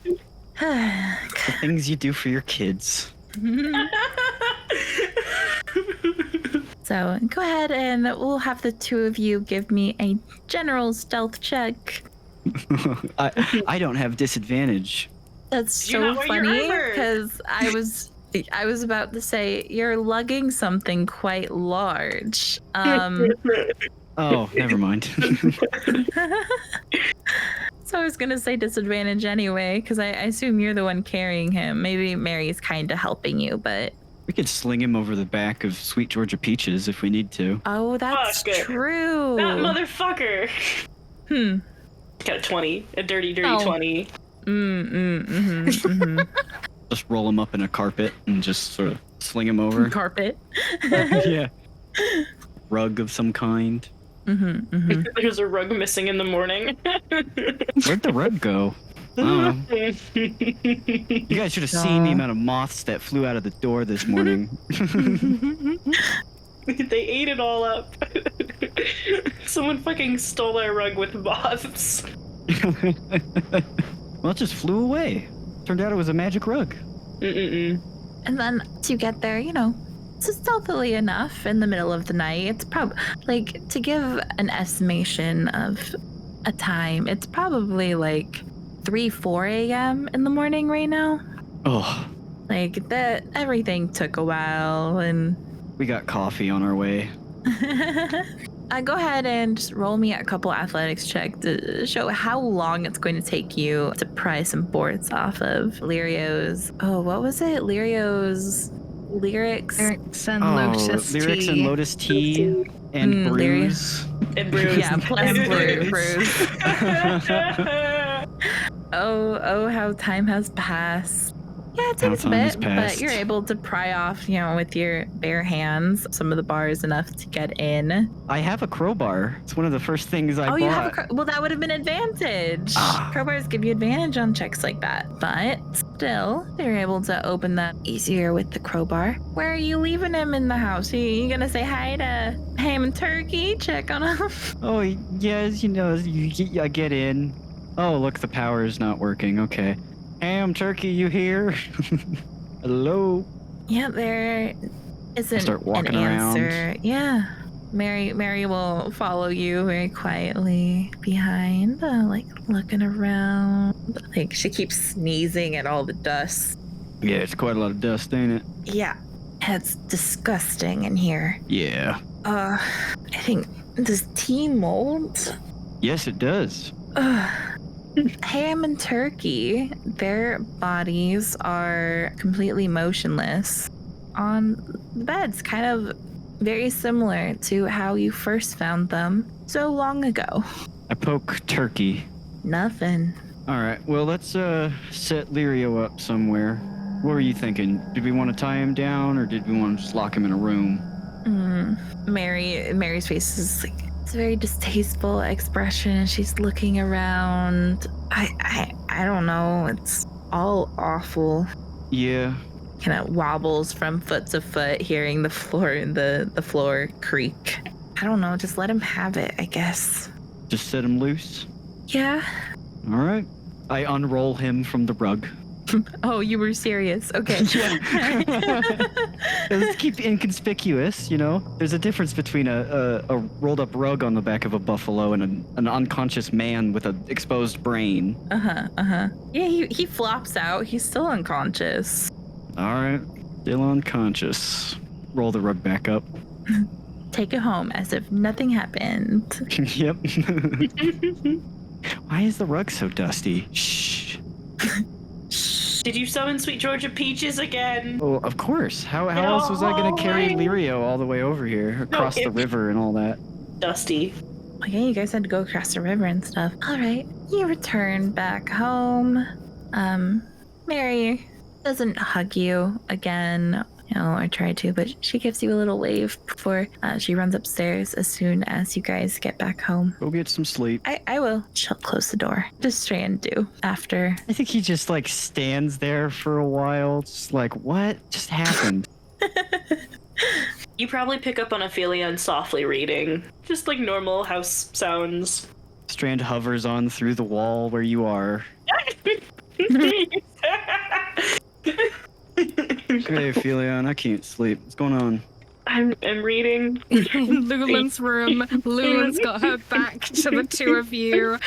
The things you do for your kids. So go ahead and we'll have the two of you give me a general stealth check. I don't have disadvantage. That's You're so not wearing funny your armor. because I was about to say you're lugging something quite large. Oh, never mind. So I was gonna say disadvantage anyway because I assume you're the one carrying him. Maybe Mary's kind of helping you, but We could sling him over the back of Sweet Georgia Peaches if we need to. oh, that's Fuck it. true. That motherfucker. Got a 20. A dirty Oh. 20. Just roll him up in a carpet and just sort of sling him over. Carpet. Yeah. Rug of some kind. There's a rug missing in the morning. Where'd the rug go? I don't know. You guys should have seen the amount of moths that flew out of the door this morning. They ate it all up. Someone fucking stole our rug with moths. Well, it just flew away. Turned out it was a magic rug. Mm-mm-mm. And then to get there, it's stealthily enough in the middle of the night. It's probably to give an estimation of a time, it's probably 3-4 a.m. in the morning right now. Oh, Everything took a while, and we got coffee on our way. go ahead and just roll me a couple athletics check to show how long it's going to take you to pry some boards off of Lirio's. Oh, what was it? Lirio's lyrics. Lyrics and Lotus lyrics tea. and Lotus tea and brews. And bruise. Yeah, plus And bruise. Oh, how time has passed. Yeah, it takes a time has bit, but passed. you're able to pry off, with your bare hands some of the bars enough to get in. I have a crowbar. It's one of the first things I bought. You have well, that would have been advantage. Ah. Crowbars give you advantage on checks like that, but still, they're able to open that easier with the crowbar. Where are you leaving him in the house? Are you gonna say hi to Ham and Turkey? Check on him? Oh, yes, I get in. Oh, look, the power is not working. Okay. Ham, Turkey, you here? Hello? Yeah, there isn't Start an walking answer. around. Yeah. Mary will follow you very quietly behind, like looking around. Like she keeps sneezing at all the dust. Yeah, it's quite a lot of dust, ain't it? Yeah, it's disgusting in here. Yeah. I think does tea mold? Yes, it does. Ham and Turkey, their bodies are completely motionless on the beds, kind of very similar to how you first found them so long ago. I poke Turkey. Nothing. All right, well, let's set Lirio up somewhere. What were you thinking? Did we want to tie him down, or did we want to just lock him in a room? Mary's face is like, it's a very distasteful expression. She's looking around. I don't know. It's all awful. Yeah. Kind of wobbles from foot to foot, hearing the floor creak. I don't know. Just let him have it, I guess. Just set him loose. Yeah. All right. I unroll him from the rug. Oh, you were serious. Okay. Let's keep inconspicuous, you know? There's a difference between a rolled up rug on the back of a buffalo and an unconscious man with an exposed brain. Yeah, he flops out. He's still unconscious. All right. Still unconscious. Roll the rug back up. Take it home as if nothing happened. Yep. Why is the rug so dusty? Shh. Did you summon Sweet Georgia Peaches again? Oh, of course. How else was I going to carry Lirio all the way over here, across the river and all that? Dusty. Well, yeah, you guys had to go across the river and stuff. All right, you return back home. Mary doesn't hug you again, or try to, but she gives you a little wave before she runs upstairs as soon as you guys get back home. Go get some sleep. I will close the door. Does Strand do after? I think he just stands there for a while, just like, what just happened? You probably pick up on Aphelion softly reading. Just like normal house sounds. Strand hovers on through the wall where you are. Hey, Aphelion, I can't sleep. What's going on? I'm reading. In Lulen's room, Lulen's got her back to the two of you,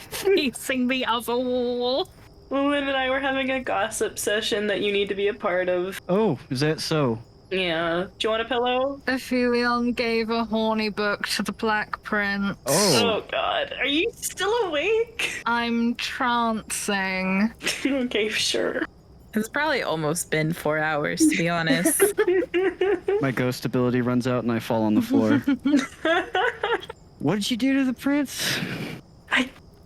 facing the other wall. Lulen and I were having a gossip session that you need to be a part of. Oh, is that so? Yeah. Do you want a pillow? Aphelion gave a horny book to the Black Prince. Oh God. Are you still awake? I'm trancing. Okay, sure. It's probably almost been 4 hours, to be honest. My ghost ability runs out and I fall on the floor. What did you do to the prince?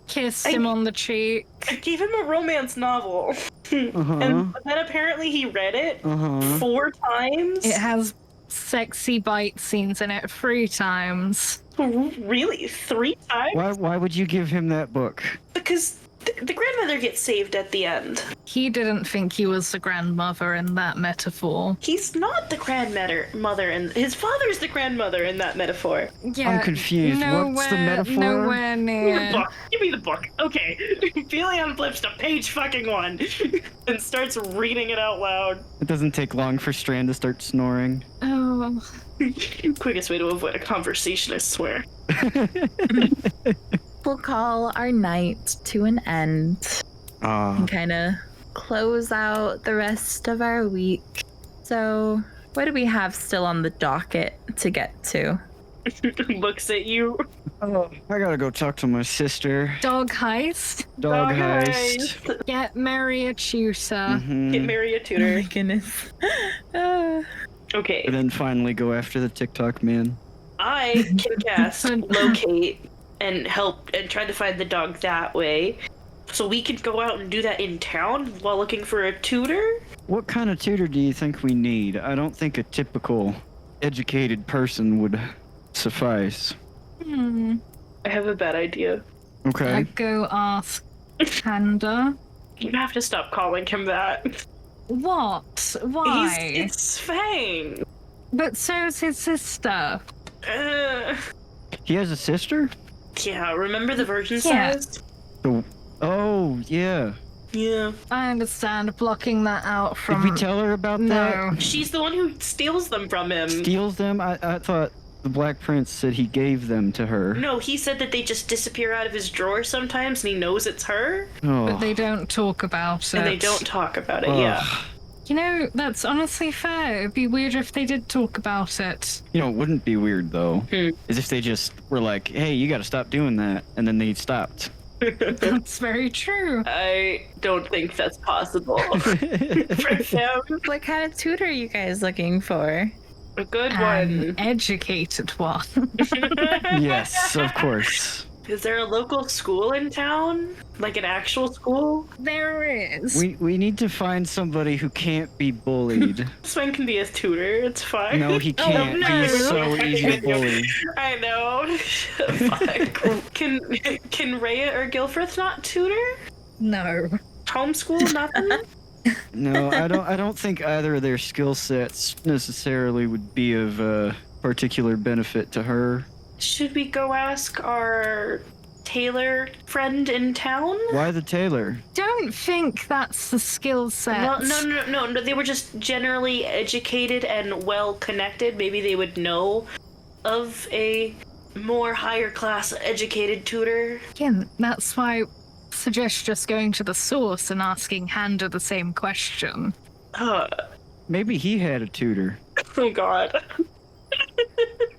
Kissed him on the cheek. I gave him a romance novel. Uh-huh. And then apparently he read it 4 times. It has sexy bite scenes in it 3 times. Really? 3 times? Why would you give him that book? Because the grandmother gets saved at the end. He didn't think he was the grandmother in that metaphor. He's not the grandmother, and his father's the grandmother in that metaphor. Yeah, I'm confused. What's the metaphor? Nowhere near. Give me the book. Okay. Aphelion flips to page fucking 1 and starts reading it out loud. It doesn't take long for Strand to start snoring. Oh. Quickest way to avoid a conversation, I swear. We'll call our night to an end and kind of close out the rest of our week. So, what do we have still on the docket to get to? Looks at you. Oh, I gotta go talk to my sister. Dog heist. Dog heist. Get Mery a tutor. Mhm. Get Mery a Oh tutor. my goodness. Okay. And then finally go after the TikTok man. I can cast locate and help and try to find the dog that way. So we could go out and do that in town while looking for a tutor? What kind of tutor do you think we need? I don't think a typical educated person would suffice. I have a bad idea. Okay. I'd go ask Panda. You have to stop calling him that. What? Why? It's Fang. But so is his sister. He has a sister? Yeah, remember the virgin Yeah. size? Oh, yeah. Yeah. I understand blocking that out from. Did we tell her about that? No. She's the one who steals them from him. Steals them? I thought the Black Prince said he gave them to her. No, he said that they just disappear out of his drawer sometimes, and he knows it's her, Oh. But they don't talk about it. and they don't talk about it. Ugh. Yeah. You know, that's honestly fair. It'd be weird if they did talk about it. You know, it wouldn't be weird, though. Hmm. Is if they just were like, hey, you gotta stop doing that. And then they stopped. That's very true. I don't think that's possible for them. What kind of tutor are you guys looking for? A good An one. educated one. Yes, of course. Is there a local school in town? Like an actual school? There is. We need to find somebody who can't be bullied. Sven can be a tutor, it's fine. No, he can't. no. He's so easy to bully. I know. Fuck. Can Rhea or Gilfrith not tutor? No. Homeschool? Nothing? No, I don't think either of their skill sets necessarily would be of particular benefit to her. Should we go ask our tailor friend in town? Why the tailor? Don't think that's the skill set. Well, no. They were just generally educated and well connected. Maybe they would know of a more higher class educated tutor. Again, that's why I suggest just going to the source and asking Handa the same question. Maybe he had a tutor. Oh God.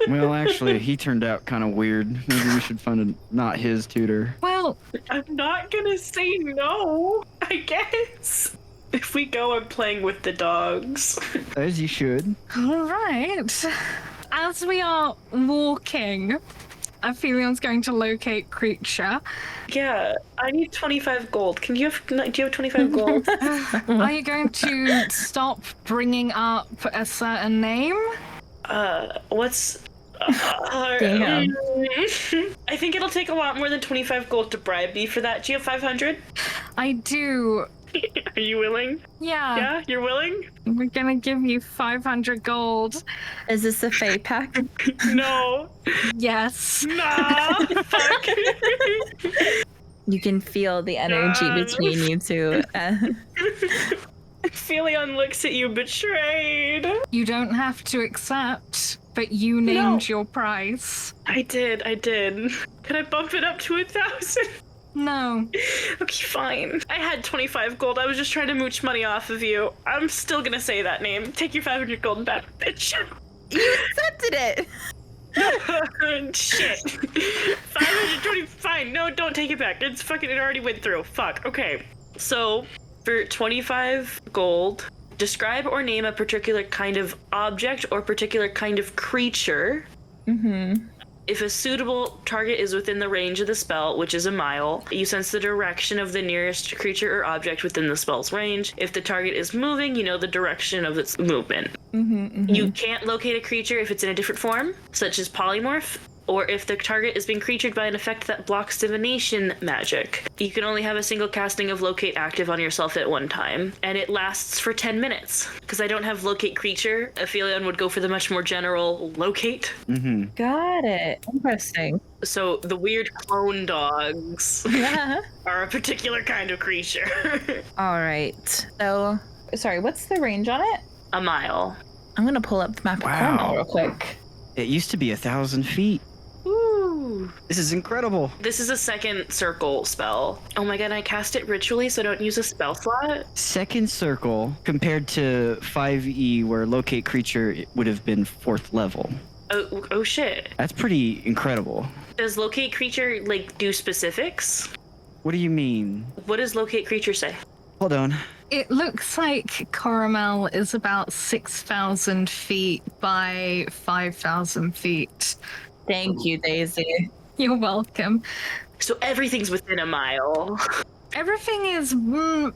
Well, actually, he turned out kind of weird. Maybe we should find a not his tutor. Well, I'm not gonna say no, I guess. If we go, I'm playing with the dogs. As you should. all right. As we are walking, Aphelion's going to locate creature. Yeah, I need 25 gold. Do you have 25 gold? Are you going to stop bringing up a certain name? What's... Damn. I think it'll take a lot more than 25 gold to bribe me for that. Do you have 500? I do. Are you willing? Yeah. Yeah, you're willing? We're gonna give you 500 gold. Is this a Fae pack? No. Yes. Nah. Fuck. You can feel the energy between you two. Aphelion looks at you betrayed. You don't have to accept, but you named your price. I did. Can I bump it up to 1,000? No. Okay, fine. I had 25 gold. I was just trying to mooch money off of you. I'm still gonna say that name. Take your 500 gold back, bitch. You accepted it. Shit. 520. Fine. No, don't take it back. It's fucking. It already went through. Fuck. Okay. So, for 25 gold, describe or name a particular kind of object or particular kind of creature. Mm-hmm. If a suitable target is within the range of the spell, which is a mile, you sense the direction of the nearest creature or object within the spell's range. If the target is moving, you know the direction of its movement. Mm-hmm, mm-hmm. You can't locate a creature if it's in a different form, such as polymorph, or if the target is being creatured by an effect that blocks divination magic. You can only have a single casting of locate active on yourself at one time, and it lasts for 10 minutes. Because I don't have locate creature, Aphelion would go for the much more general locate. Mm-hmm. Got it. Interesting. So the weird clone dogs Yeah. are a particular kind of creature. All right. So, sorry, what's the range on it? A mile. I'm gonna pull up the map of Wow. Corremel real quick. It used to be 1,000 feet. Ooh. This is incredible. This is a second circle spell. Oh my god, I cast it ritually so I don't use a spell slot? Second circle compared to 5e, where locate creature would have been 4th level. Oh shit. That's pretty incredible. Does locate creature, like, do specifics? What do you mean? What does locate creature say? Hold on. It looks like Corremel is about 6,000 feet by 5,000 feet. Thank you, Daisy. You're welcome. So everything's within a mile. Everything is more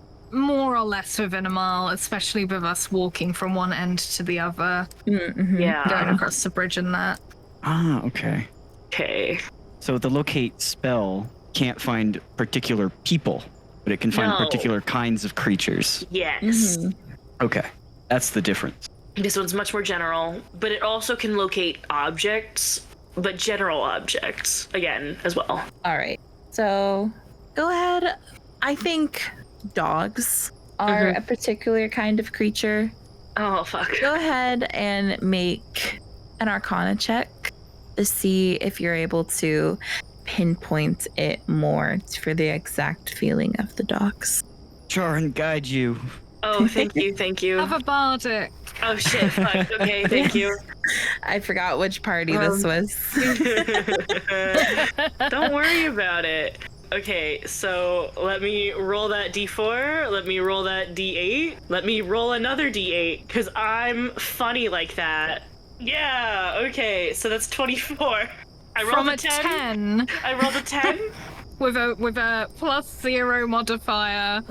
or less within a mile, especially with us walking from one end to the other, Mm-hmm. going Yeah. across the bridge and that. Ah, okay. Okay. So the locate spell can't find particular people. but it can find No. particular kinds of creatures. Yes. Mhm. Okay, that's the difference. This one's much more general, but it also can locate objects, but general objects, again, as well. All right. So go ahead. I think dogs are a particular kind of creature. Oh, fuck. Go ahead and make an Arcana check to see if you're able to pinpoint it more for the exact feeling of the dogs. Charon, guide you. Oh, thank you. Have a bardic. Oh, shit, fuck. Okay, thank you. I forgot which party this was. Don't worry about it. Okay, so let me roll that d4, let me roll that d8, let me roll another d8, because I'm funny like that. Yeah, okay, so that's 24. I rolled From a a 10. I rolled a 10. with a +0 modifier.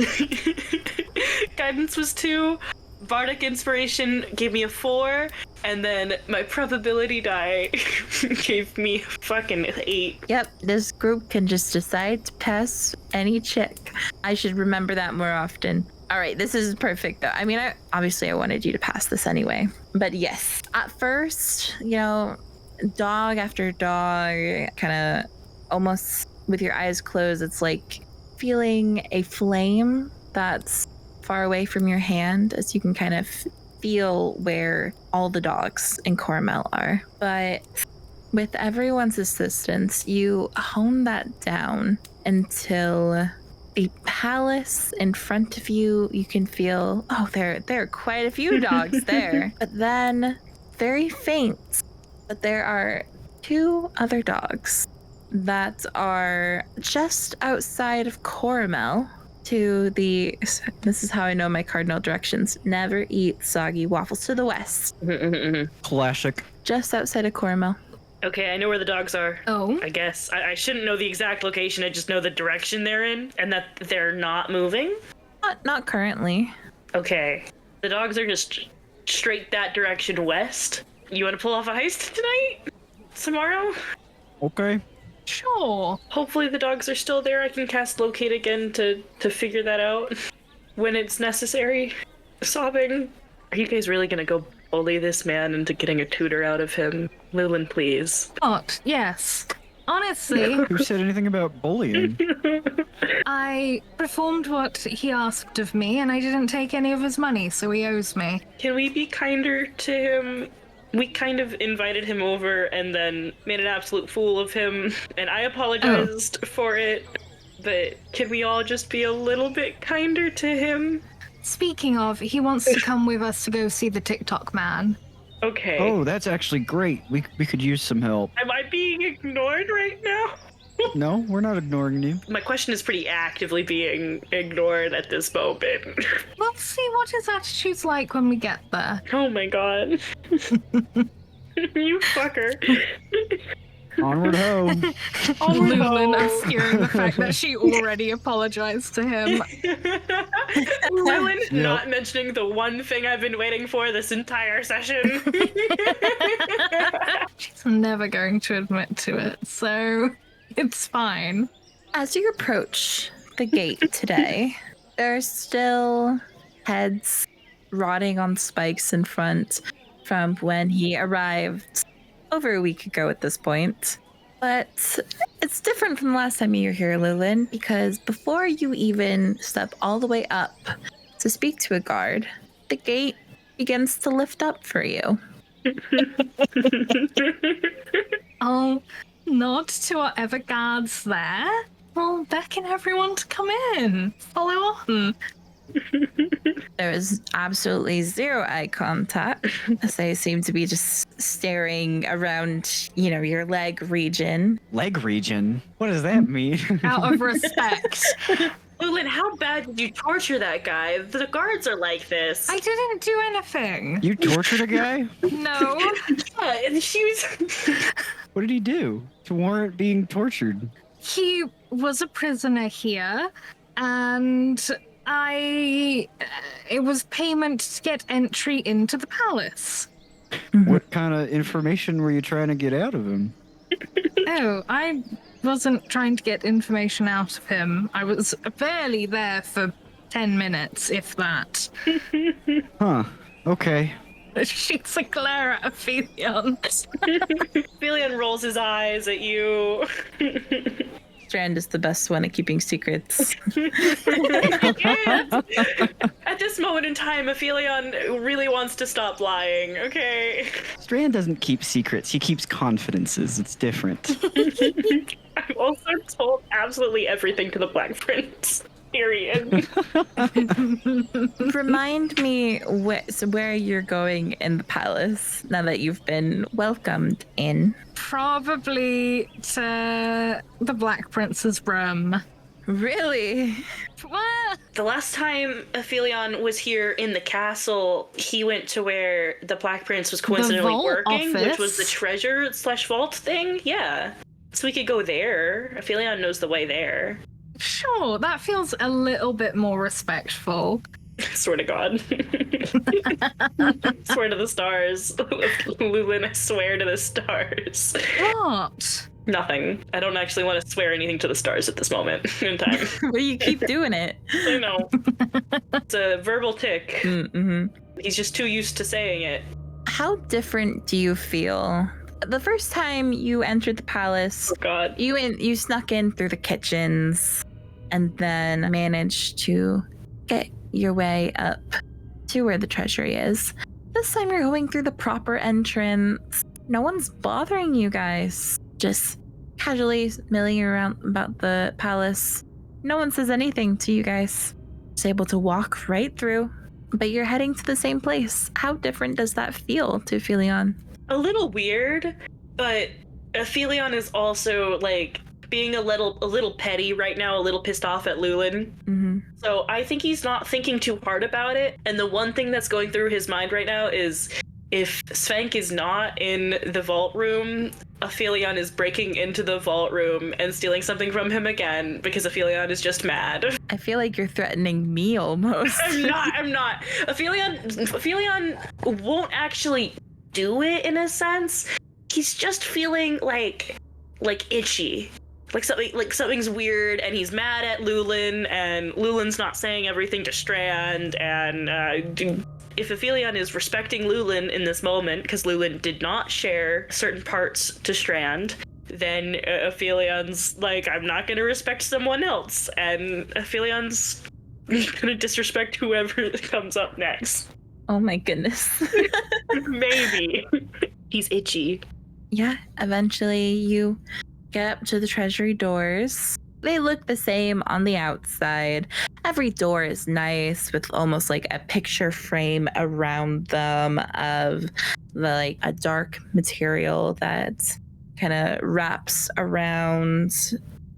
Guidance was 2. Bardic Inspiration gave me a 4, and then my probability die gave me a fucking 8. Yep, this group can just decide to pass any check. I should remember that more often. All right, this is perfect though. I mean, I wanted you to pass this anyway. But yes, at first, dog after dog, kind of almost with your eyes closed, it's like feeling a flame that's far away from your hand as you can kind of feel where all the dogs in Corremel are. But with everyone's assistance, you hone that down until the palace in front of you, you can feel, there are quite a few dogs there. But then, very faint, but there are 2 other dogs that are just outside of Corremel. This is how I know my cardinal directions. Never eat soggy waffles to the west. Classic. Just outside of Corremel. Okay, I know where the dogs are. Oh. I guess. I shouldn't know the exact location, I just know the direction they're in, and that they're not moving. Not currently. Okay. The dogs are just straight that direction west. You want to pull off a heist tonight? Tomorrow? Okay. Sure. Hopefully the dogs are still there. I can cast Locate again to figure that out when it's necessary. Sobbing. Are you guys really gonna go bully this man into getting a tutor out of him? Lulen, please. What? Yes. Honestly, Who said anything about bullying? I performed what he asked of me, and I didn't take any of his money, so he owes me. Can we be kinder to him? We kind of invited him over and then made an absolute fool of him, and I apologized for it, but can we all just be a little bit kinder to him? Speaking of, he wants to come with us to go see the TikTok man. Okay. Oh, that's actually great. We could use some help. Am I being ignored right now? No, we're not ignoring you. My question is pretty actively being ignored at this moment. We'll see what his attitude's like when we get there. Oh my god. You fucker. Onward ho. Lulen obscuring the fact that she already apologized to him. Lulen not mentioning the one thing I've been waiting for this entire session. She's never going to admit to it, so it's fine. As you approach the gate today, there are still heads rotting on spikes in front from when he arrived over a week ago at this point. But it's different from the last time you were here, Lulen, because before you even step all the way up to speak to a guard, the gate begins to lift up for you. I'll nod to whatever guards there. I'll beckon everyone to come in. Follow on. There is absolutely zero eye contact, as they seem to be just staring around, your leg region. Leg region? What does that mean? Out of respect. Lulen, how bad did you torture that guy? The guards are like this. I didn't do anything. You tortured a guy? No. Yeah, and she was... What did he do to warrant being tortured? He was a prisoner here, and it was payment to get entry into the palace. What kind of information were you trying to get out of him? Oh, I wasn't trying to get information out of him. I was barely there for 10 minutes, if that. Huh. Okay. She's a glare at Aphelion. Aphelion rolls his eyes at you. Strand is the best one at keeping secrets. At this moment in time, Aphelion really wants to stop lying, okay? Strand doesn't keep secrets. He keeps confidences. It's different. I've also told absolutely everything to the Black Prince. Period. Remind me where you're going in the palace now that you've been welcomed in. Probably to the Black Prince's room. Really? What? The last time Aphelion was here in the castle, he went to where the Black Prince was coincidentally vault working, which office? was the treasure/vault thing. Yeah. So we could go there. Aphelion knows the way there. Sure, that feels a little bit more respectful. Swear to God. Swear to the stars. Lulen, I swear to the stars. What? Nothing. I don't actually want to swear anything to the stars at this moment in time. Well, you keep doing it. I know. It's a verbal tick. Mm-hmm. He's just too used to saying it. How different do you feel? The first time you entered the palace, Oh, God. you snuck in through the kitchens and then managed to get your way up to where the treasury is. This time you're going through the proper entrance. No one's bothering you guys. Just casually milling around about the palace. No one says anything to you guys. Just able to walk right through, but you're heading to the same place. How different does that feel to Aphelion? A little weird, but Aphelion is also like being a little petty right now, a little pissed off at Lulen. Mm-hmm. So I think he's not thinking too hard about it. And the one thing that's going through his mind right now is if Svenk is not in the vault room, Aphelion is breaking into the vault room and stealing something from him again because Aphelion is just mad. I feel like you're threatening me almost. I'm not. Aphelion won't actually do it in a sense. He's just feeling like itchy. Like something's weird, and he's mad at Lulen, and Lulen's not saying everything to Strand, and if Aphelion is respecting Lulen in this moment, because Lulen did not share certain parts to Strand, then Aphelion's like, I'm not going to respect someone else, and Aphelion's going to disrespect whoever comes up next. Oh my goodness. Maybe. He's itchy. Yeah, eventually you get up to the treasury doors. They look the same on the outside. Every door is nice with almost like a picture frame around them of a dark material that kind of wraps around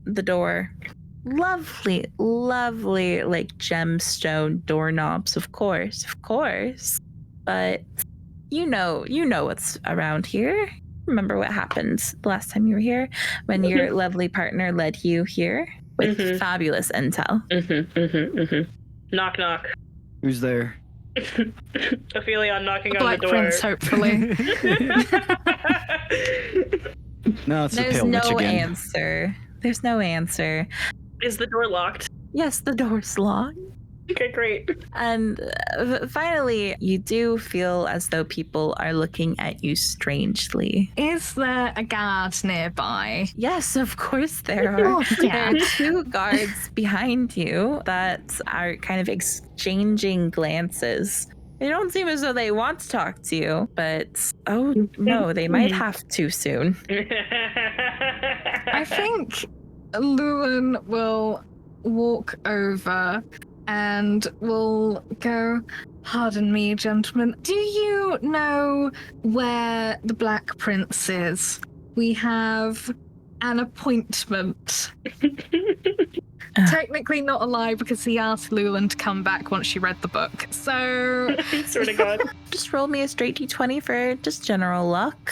the door. Lovely, lovely, like gemstone doorknobs, of course. But you know what's around here. Remember what happened the last time you were here when your lovely partner led you here with fabulous intel. Knock, knock. Who's there? Aphelion knocking on Black the door. Prince, hopefully. No, it's the There's pill witch no again. answer. There's no answer. Is the door locked? Yes, the door's locked. Okay, great. And finally, you do feel as though people are looking at you strangely. Is there a guard nearby? Yes, of course there are. Oh, yeah. There are two guards behind you that are kind of exchanging glances. They don't seem as though they want to talk to you, but oh no, they might have to soon. I think Lulen will walk over and will go, pardon me, gentlemen. Do you know where the Black Prince is? We have an appointment. Technically not a lie because he asked Lulen to come back once she read the book. So Swear to God. Just roll me a straight d20 for just general luck.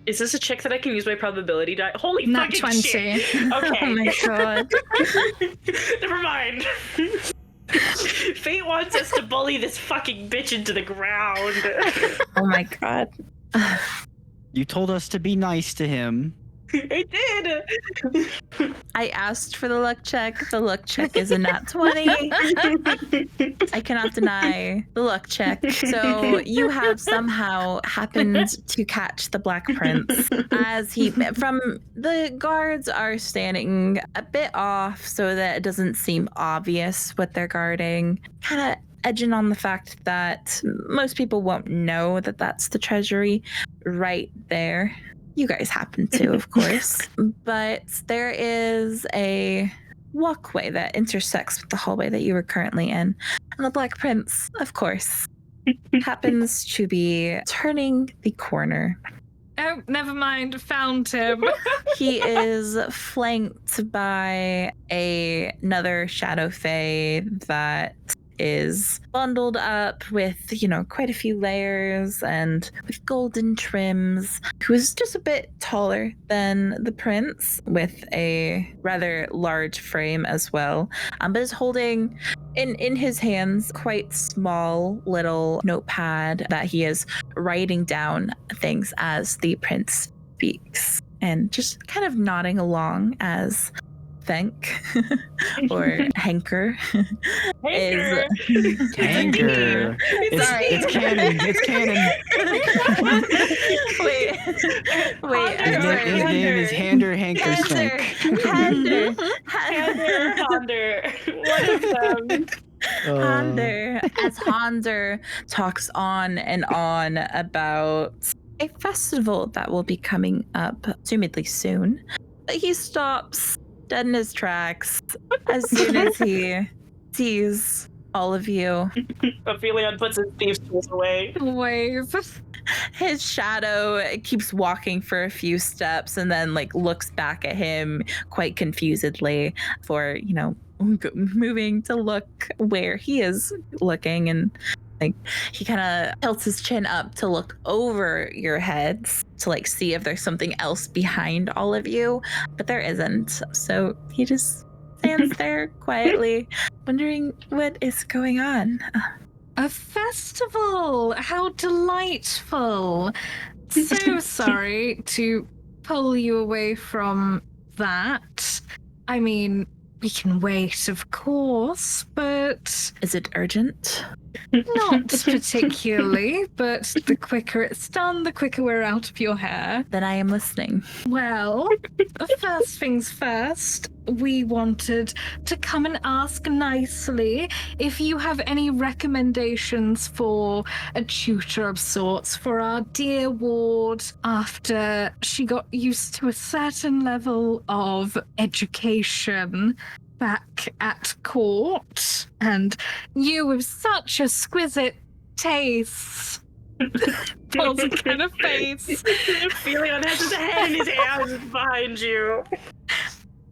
Is this a check that I can use my probability die? Holy nat fucking 20. shit. Oh Okay. my god. Never mind. Fate wants us to bully this fucking bitch into the ground. Oh my god. You told us to be nice to him. I did. I asked for the luck check. The luck check is a nat 20. I cannot deny the luck check. So you have somehow happened to catch the Black Prince as he, from the guards are standing a bit off so that it doesn't seem obvious what they're guarding. Kind of edging on the fact that most people won't know that that's the treasury right there. You guys happen to, of course. But there is a walkway that intersects with the hallway that you were currently in. And the Black Prince, of course, happens to be turning the corner. Oh, never mind. Found him. He is flanked by another Shadow Fae that is bundled up with, quite a few layers and with golden trims, who is just a bit taller than the prince with a rather large frame as well, but is holding in his hands quite small little notepad that he is writing down things as the prince speaks and just kind of nodding along as Thank or Hanker is Hanker. It's canon. It's canon. Wait. His name is Hander Hanker Sink. Hander. One of them. Honder, as Honder talks on and on about a festival that will be coming up, assumedly soon, he stops dead in his tracks as soon as he sees all of you. Aphelion puts his thieves' tools away. Wave. His shadow keeps walking for a few steps and then looks back at him quite confusedly for, moving to look where he is looking, and he kind of tilts his chin up to look over your heads to see if there's something else behind all of you, but there isn't. So he just stands there quietly, wondering what is going on. A festival! How delightful! So sorry to pull you away from that. I mean, we can wait, of course, but... Is it urgent? Not particularly, but the quicker it's done, the quicker we're out of your hair. Then I am listening. Well, first things first, we wanted to come and ask nicely if you have any recommendations for a tutor of sorts for our dear ward after she got used to a certain level of education back at court, and you with such exquisite taste. Pulls a kind of face. Aphelion has his head in his hands behind you.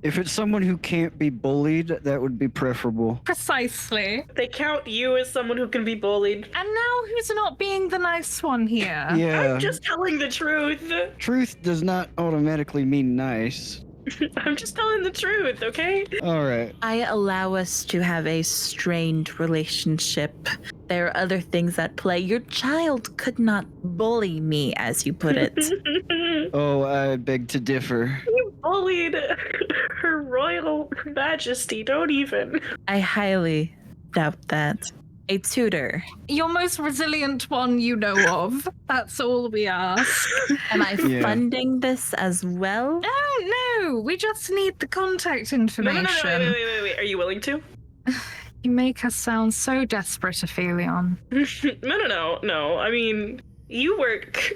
If it's someone who can't be bullied, that would be preferable. Precisely. They count you as someone who can be bullied. And now who's not being the nice one here? Yeah. I'm just telling the truth. Truth does not automatically mean nice. I'm just telling the truth, okay? All right. I allow us to have a strained relationship. There are other things at play. Your child could not bully me, as you put it. Oh, I beg to differ. You bullied her royal majesty, don't even. I highly doubt that. A tutor. Your most resilient one you know of. That's all we ask. Am I Yeah. funding this as well? No, we just need the contact information. No, wait. Are you willing to? You make us sound so desperate, Aphelion. No. I mean, you work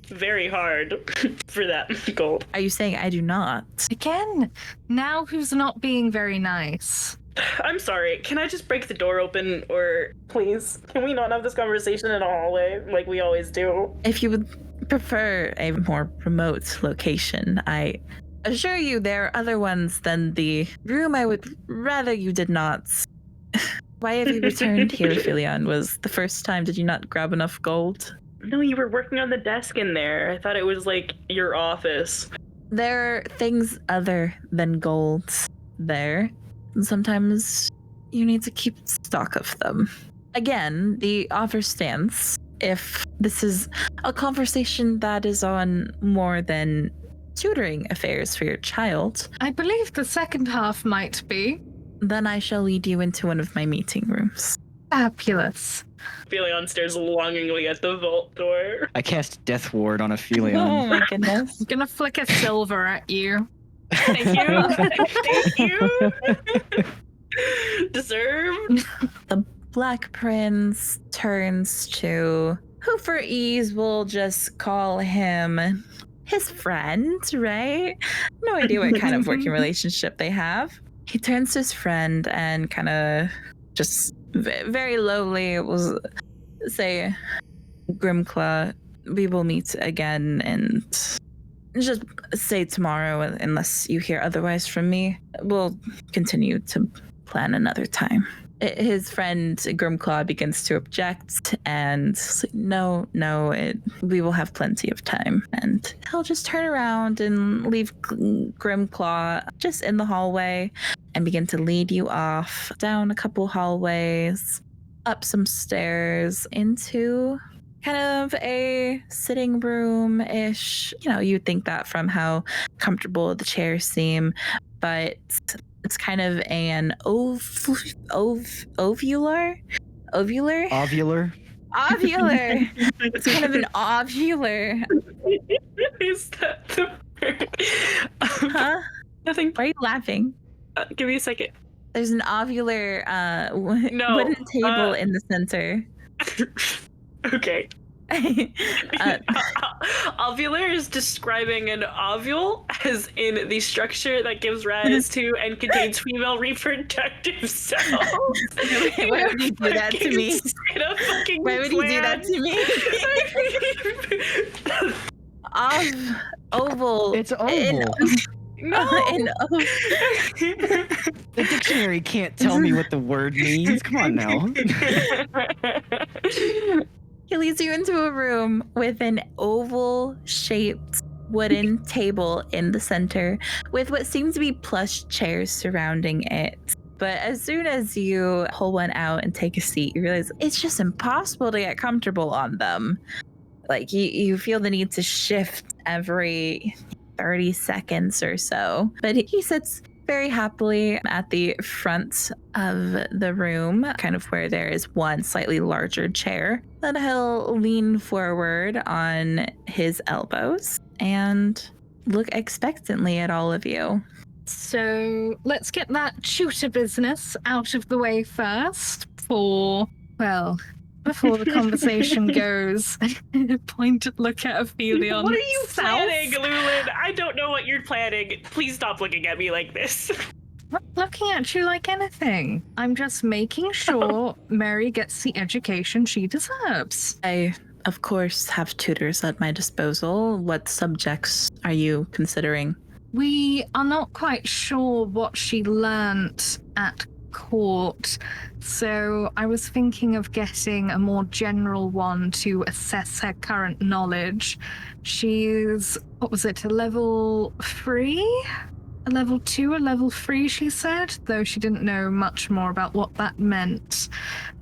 very hard for that gold. Are you saying I do not? Again, now who's not being very nice? I'm sorry. Can I just break the door open, or please, can we not have this conversation in a hallway like we always do? If you would prefer a more remote location, I assure you there are other ones than the room I would rather you did not. Why have you returned here, Aphelion? Was the first time, did you not grab enough gold? No, you were working on the desk in there. I thought it was your office. There are things other than gold there. And sometimes you need to keep stock of them. Again, the offer stands. If this is a conversation that is on more than tutoring affairs for your child, I believe the second half might be. then I shall lead you into one of my meeting rooms. Fabulous. Aphelion stares longingly at the vault door. I cast Death Ward on Oh Aphelion. my goodness. I'm gonna flick a silver at you. Thank you. Thank you. Deserved. The Black Prince turns to who for ease we'll just call him his friend, right? No idea what kind of working relationship they have. He turns to his friend and kind of just very lowly will say, Grimclaw, we will meet again and just say tomorrow unless you hear otherwise from me. We'll continue to plan another time. His friend Grimclaw begins to object and say, no, we will have plenty of time. And he'll just turn around and leave Grimclaw just in the hallway and begin to lead you off down a couple hallways, up some stairs into kind of a sitting room-ish. You know, you'd think that from how comfortable the chairs seem, but it's kind of an ovular? Ovular? Ovular. It's kind of an ovular. Is that the word? Huh? Nothing. Why are you laughing? Give me a second. There's an ovular No, wooden table in the center. Okay. uh, Ovular is describing an ovule as in the structure that gives rise to and contains female reproductive cells. Why would you do that to me? Why would you do that to me? Oval. It's oval. No. The dictionary can't tell me what the word means. Come on now. He leads you into a room with an oval-shaped wooden table in the center with what seems to be plush chairs surrounding it. But as soon as you pull one out and take a seat, you realize it's just impossible to get comfortable on them. Like, you feel the need to shift every 30 seconds or so. But he sits very happily at the front of the room, kind of where there is one slightly larger chair. Then he'll lean forward on his elbows and look expectantly at all of you. So let's get that tutor business out of the way first before the conversation goes. Pointed look at Aphelion. What are you South. planning, Lulen? I don't know what you're planning. Please stop looking at me like this. I'm not looking at you like anything. I'm just making sure Mery gets the education she deserves. I, of course, have tutors at my disposal. What subjects are you considering? We are not quite sure what she learnt at court, so I was thinking of getting a more general one to assess her current knowledge. She's, what was it, a level 3? A level 2, a level 3, she said, though she didn't know much more about what that meant.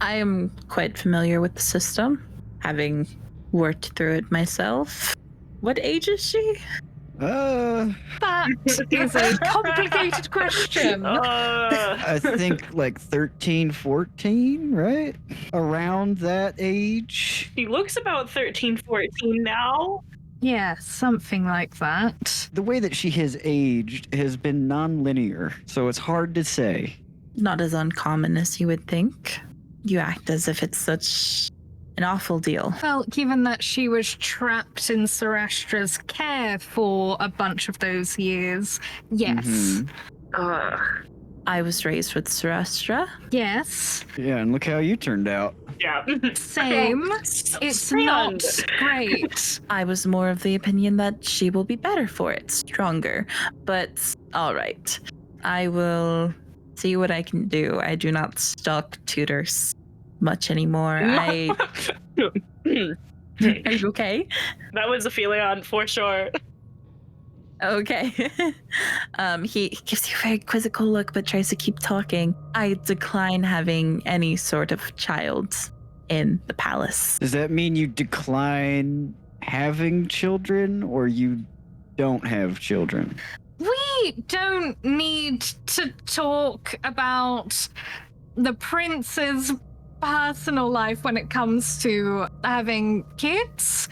I am quite familiar with the system, having worked through it myself. What age is she? That is a complicated question. I think like 13, 14, right? Around that age. She looks about 13, 14 now. Yeah, something like that. The way that she has aged has been non-linear, so it's hard to say. Not as uncommon as you would think. You act as if it's such an awful deal. Well, given that she was trapped in Sarastra's care for a bunch of those years, yes. Mhm. I was raised with Sarastra. Yes. Yeah, and look how you turned out. Yeah. Same. It's not great. I was more of the opinion that she will be better for it, stronger. But all right, I will see what I can do. I do not stalk tutors much anymore. Are you okay? That was Aphelion for sure. Okay. He gives you a very quizzical look, but tries to keep talking. I decline having any sort of child in the palace. Does that mean you decline having children, or you don't have children. We don't need to talk about the prince's personal life when it comes to having kids.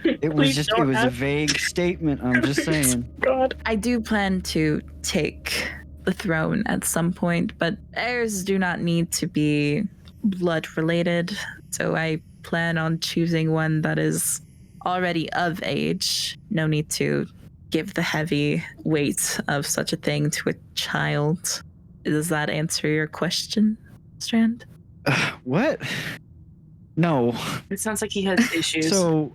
It was a vague statement. I'm just saying. God. I do plan to take the throne at some point, but heirs do not need to be blood related. So I plan on choosing one that is already of age. No need to give the heavy weight of such a thing to a child. Does that answer your question, Strand? What? No. It sounds like he has issues. So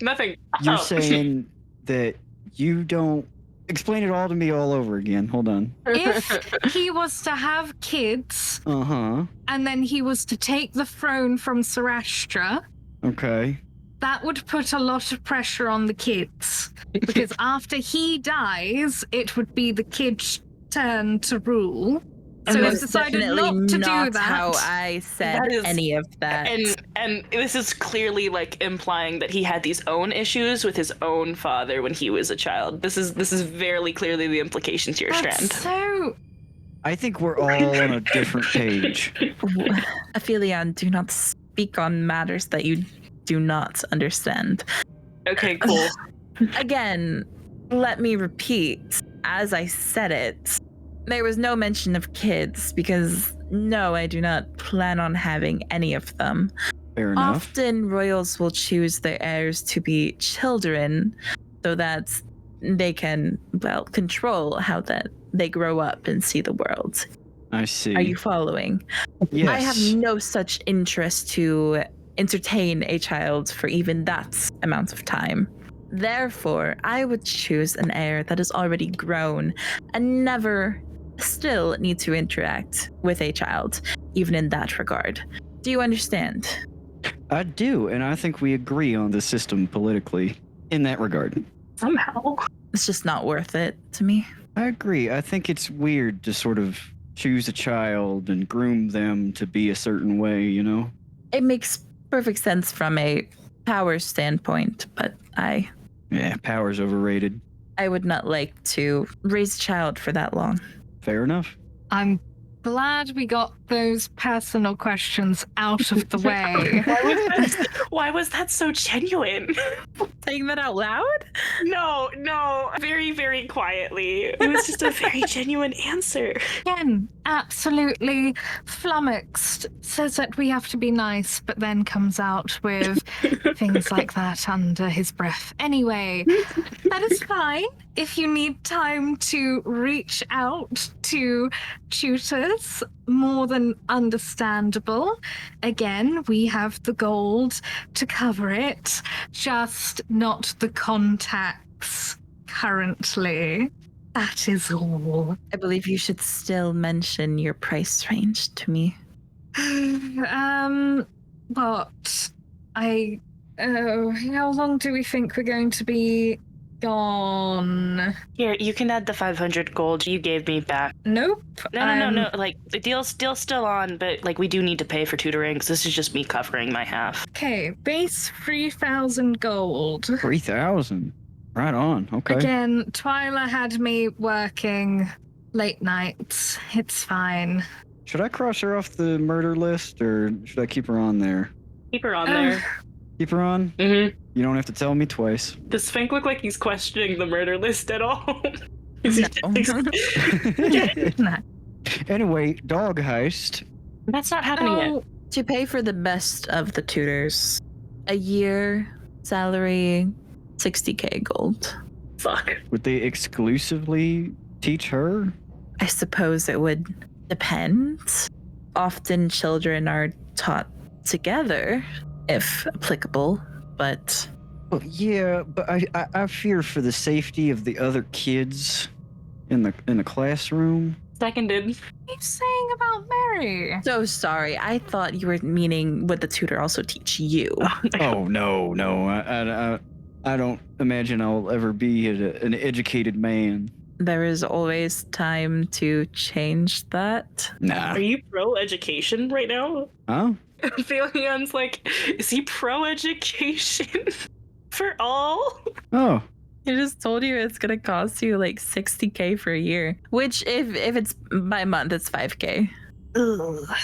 Nothing. you're Oh. saying that you don't explain it all to me all over again. Hold on. If he was to have kids Uh-huh. and then he was to take the throne from Sarastra, Okay. that would put a lot of pressure on the kids. Because after he dies, it would be the kids' turn to rule. So And we've that's decided definitely not to do not that. how I said That is- any of that. And this is clearly like implying that he had these own issues with his own father when he was a child. This is very clearly the implications here, Strand. That's so... I think we're all on a different page. Aphelion, do not speak on matters that you do not understand. Okay, cool. Again, let me repeat, as I said it, there was no mention of kids because no, I do not plan on having any of them. Fair enough. Often royals will choose their heirs to be children so that they can, well, control how that they grow up and see the world. I see. Are you following? Yes. I have no such interest to entertain a child for even that amount of time. Therefore, I would choose an heir that is already grown and never still need to interact with a child, even in that regard. Do you understand? I do, and I think we agree on the system politically in that regard. Somehow. It's just not worth it to me. I agree. I think it's weird to sort of choose a child and groom them to be a certain way, you know? It makes perfect sense from a power standpoint, but Yeah, power's overrated. I would not like to raise a child for that long. Fair enough. I'm glad we got those personal questions out of the way. Why was that so genuine? Saying that out loud? No, very, very quietly. It was just a very genuine answer. Again, absolutely flummoxed. Says that we have to be nice, but then comes out with things like that under his breath. Anyway, that is fine. If you need time to reach out to tutors, more than understandable. Again, we have the gold to cover it, just not the contacts currently. That is all. I believe you should still mention your price range to me. But how long do we think we're going to be gone? Here, you can add the 500 gold you gave me back. Nope. No. Like, the deal's still on, but, like, we do need to pay for tutoring, so this is just me covering my half. Okay, base 3,000 gold. 3,000. Right on. Okay. Again, Twyla had me working late nights. It's fine. Should I cross her off the murder list, or should I keep her on there? Keep her on there. Keep her on? Mm-hmm. You don't have to tell me twice. Does Spank look like he's questioning the murder list at all? No. Anyway, dog heist. That's not happening yet. Oh, To pay for the best of the tutors, a year salary, 60k gold. Fuck. Would they exclusively teach her? I suppose it would depend. Often children are taught together, if applicable, but Well, yeah, but I fear for the safety of the other kids in the classroom. Seconded. what are you saying about Mery? so sorry. I thought you were meaning would the tutor also teach you? Oh no! I don't imagine I'll ever be an educated man. There is always time to change that. Nah. Are you pro-education right now? Huh? Aphelion's like, is he pro-education? for all? Oh, I just told you it's gonna cost you like 60K for a year. Which if it's by month, it's 5K. Ugh.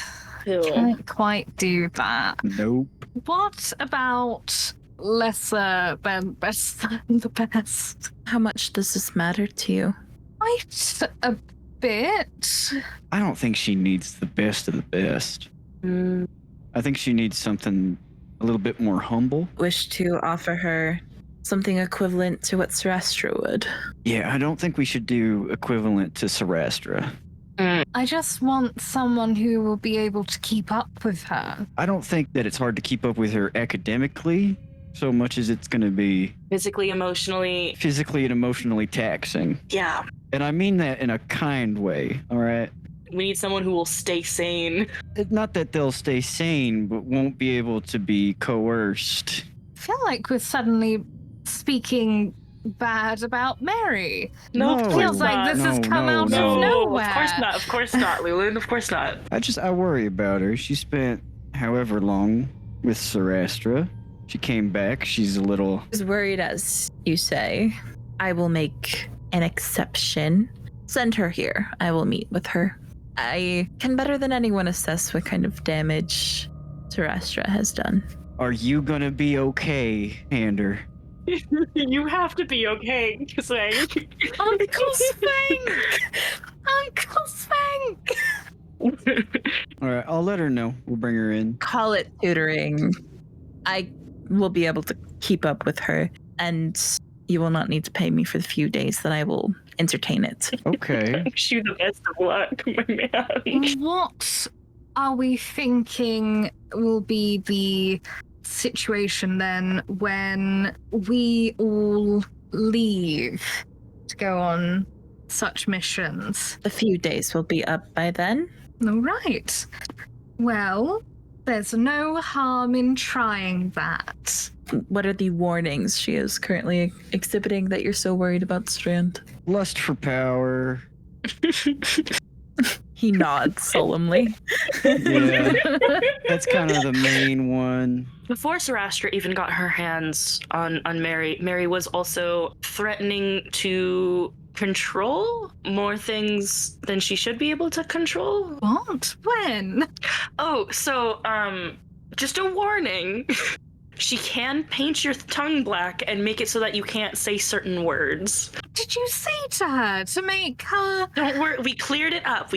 Can't quite do that. nope. What about lesser than best than the best? How much does this matter to you? Quite a bit. I don't think she needs the best of the best. I think she needs something a little bit more humble. Wish to offer her something equivalent to what Sarastra would. Yeah, I don't think we should do equivalent to Sarastra. I just want someone who will be able to keep up with her. I don't think that it's hard to keep up with her academically so much as it's going to be Physically, emotionally. physically and emotionally taxing. Yeah. And I mean that in a kind way, all right? We need someone who will stay sane. It's not that they'll stay sane, but won't be able to be coerced. I feel like we're suddenly speaking bad about Mery. No, No. of Feels course like not. this has No, come no, out no. of nowhere. Of course not. Of course not, Lulen. Of course not. I worry about her. She spent however long with Sarastra. She came back. She's a little... As worried as you say, I will make an exception. Send her here. I will meet with her. I can better than anyone assess what kind of damage Sarastra has done. Are you gonna be okay, Ander? You have to be okay, Swank. Uncle Spank! Uncle Spank! All right, I'll let her know. We'll bring her in. Call it tutoring. I will be able to keep up with her, and you will not need to pay me for the few days that I will entertain it. Okay. Wish you the best of luck, my man. What are we thinking will be the situation then when we all leave to go on such missions? The few days will be up by then. All right. Well, there's no harm in trying that. What are the warnings she is currently exhibiting that you're so worried about, Strand? Lust for power. He nods solemnly. Yeah, that's kind of the main one. Before Sarastra even got her hands on Mery, Mery was also threatening to control more things than she should be able to control. What? When? Oh, so, just a warning. She can paint your tongue black and make it so that you can't say certain words. What did you say to her to make her? Don't worry, we cleared it up.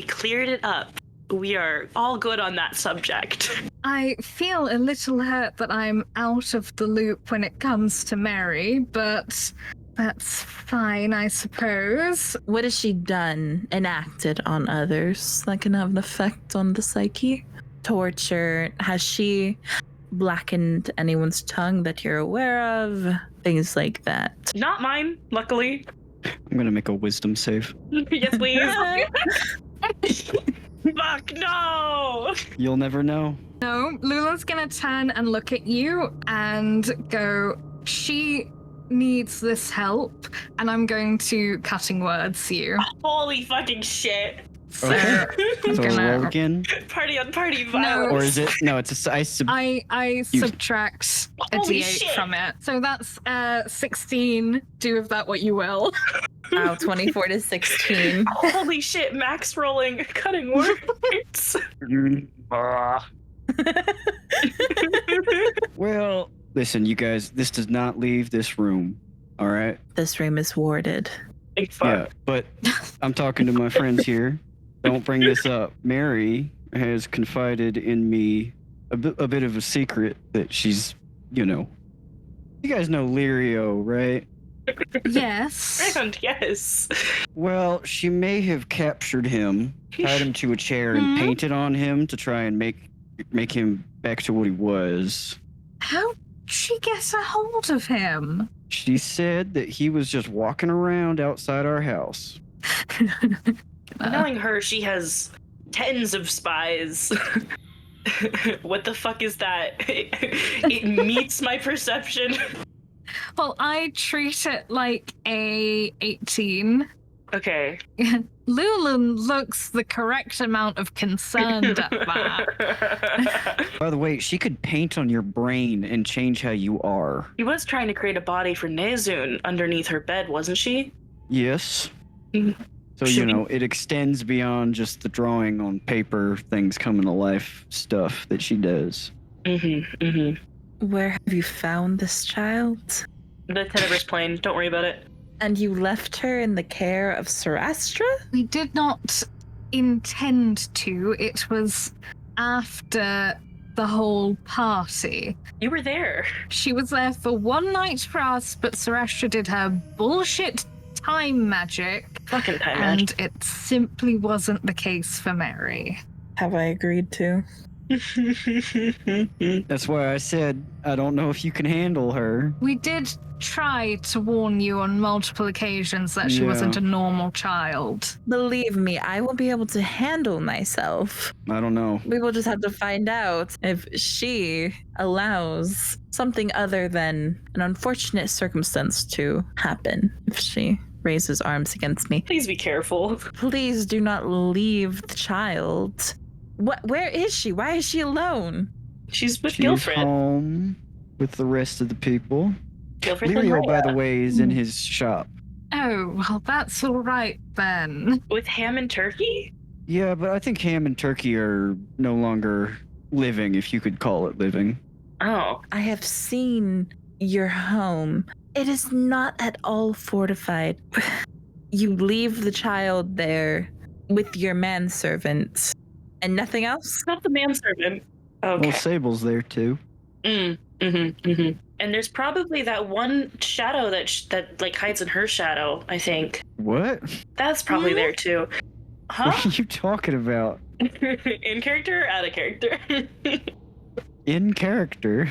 We are all good on that subject. I feel a little hurt that I'm out of the loop when it comes to Mery, but that's fine, I suppose. What has she done, enacted on others that can have an effect on the psyche? Torture? Has she blackened anyone's tongue that you're aware of? Things like that. Not mine, luckily. I'm gonna make a wisdom save. Yes, please. Fuck no! You'll never know. No, Lula's gonna turn and look at you and go, she needs this help, and I'm going to cutting words you. Holy fucking shit. So Okay. I'm So gonna... roll again, Party on party No. violence. or is it? No, it's a. I subtract a Holy d8 shit. from it. So that's 16. Do with that what you will. Wow, 24 to 16. Holy shit, max rolling, cutting words. Well, listen, you guys. This does not leave this room. All right. This room is warded. Big Yeah, fuck. but I'm talking to my friends here. Don't bring this up. Mery has confided in me a bit of a secret that she's, you guys know Lirio, right? Yes. And yes. Well, she may have captured him, tied him to a chair, and painted on him to try and make him back to what he was. How'd she get a hold of him? She said that he was just walking around outside our house. Knowing her, she has tens of spies. What the fuck is that? It meets my perception. Well, I treat it like a 18. Okay. Lulen looks the correct amount of concerned at that. By the way, she could paint on your brain and change how you are. She was trying to create a body for Nezun underneath her bed, wasn't she? Yes. Mhm. So, it extends beyond just the drawing on paper, things coming to life stuff that she does. Where have you found this child? The Tenebrous Plane, don't worry about it. And you left her in the care of Sarastra? We did not intend to. It was after the whole party. You were there. She was there for one night for us, but Sarastra did her bullshit time magic. Fucking time And magic. it simply wasn't the case for Mery. Have I agreed to? That's why I said, I don't know if you can handle her. We did try to warn you on multiple occasions that she Yeah. wasn't a normal child. Believe me, I will be able to handle myself. I don't know. We will just have to find out if she allows something other than an unfortunate circumstance to happen. If she raises arms against me. Please be careful. Please do not leave the child. Where is she? Why is she alone? She's with She's Gilfred. home with the rest of the people. Gilfred and Lirio, by Maya. the way, is in his shop. Oh, well, that's all right then. With ham and turkey? Yeah, but I think ham and turkey are no longer living, if you could call it living. Oh. I have seen your home. It is not at all fortified. You leave the child there with your manservant and nothing else? Not the manservant. Okay. Well, Sable's there too. And there's probably that one shadow that like hides in her shadow, I think. What? That's probably there too. Huh? What are you talking about? In character or out of character? In character?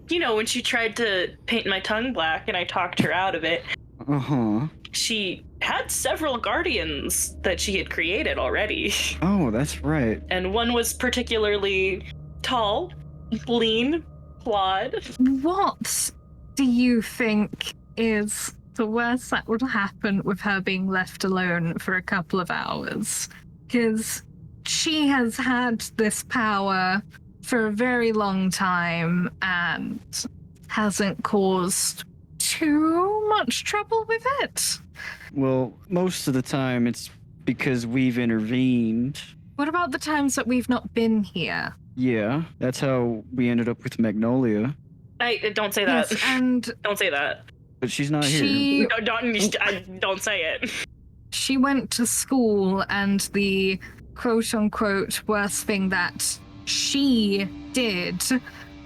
When she tried to paint my tongue black and I talked her out of it, Uh-huh. she had several guardians that she had created already. Oh, that's right. And one was particularly tall, lean, clawed. What do you think is the worst that would happen with her being left alone for a couple of hours? Because she has had this power for a very long time and hasn't caused too much trouble with it. Well, most of the time it's because we've intervened. What about the times that we've not been here? Yeah, that's how we ended up with Magnolia. I don't say that. Yes, and Don't say that. But she's not here. she Don't say it. she went to school, and the quote-unquote worst thing that she did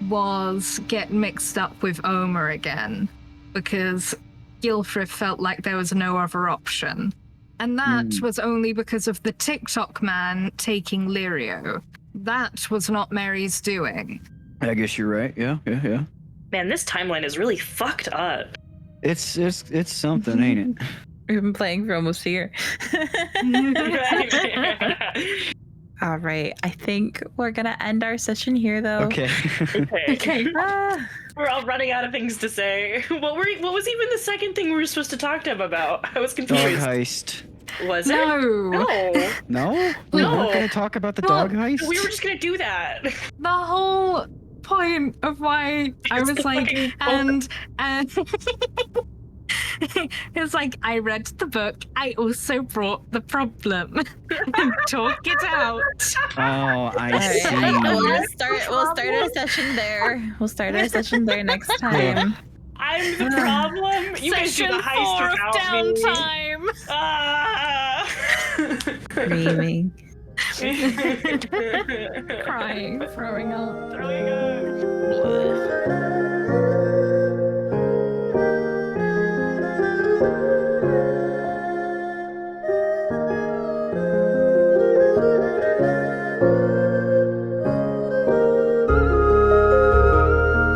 was get mixed up with Omer again, because Gilfrith felt like there was no other option. And that was only because of the TikTok man taking Lirio. That was not Mery's doing. I guess you're right. Yeah. Man, this timeline is really fucked up. It's something, ain't it? We've been playing for almost a year. All right. I think we're going to end our session here, though. Okay. Okay. We're all running out of things to say. What was even the second thing we were supposed to talk to him about? I was Dog confused. heist. Was it? No. No. No? We No. weren't going to talk about the Well, dog heist? We were just gonna do that. The whole point of why I was like, and it's like, I read the book. I also brought the problem. Talk it out. Oh, All I right. see. We'll start our session there. We'll start our session there next time. I'm the problem. You guys do Session the heist 4 of without me. downtime. Ah. Screaming. Crying, throwing up. Throwing up.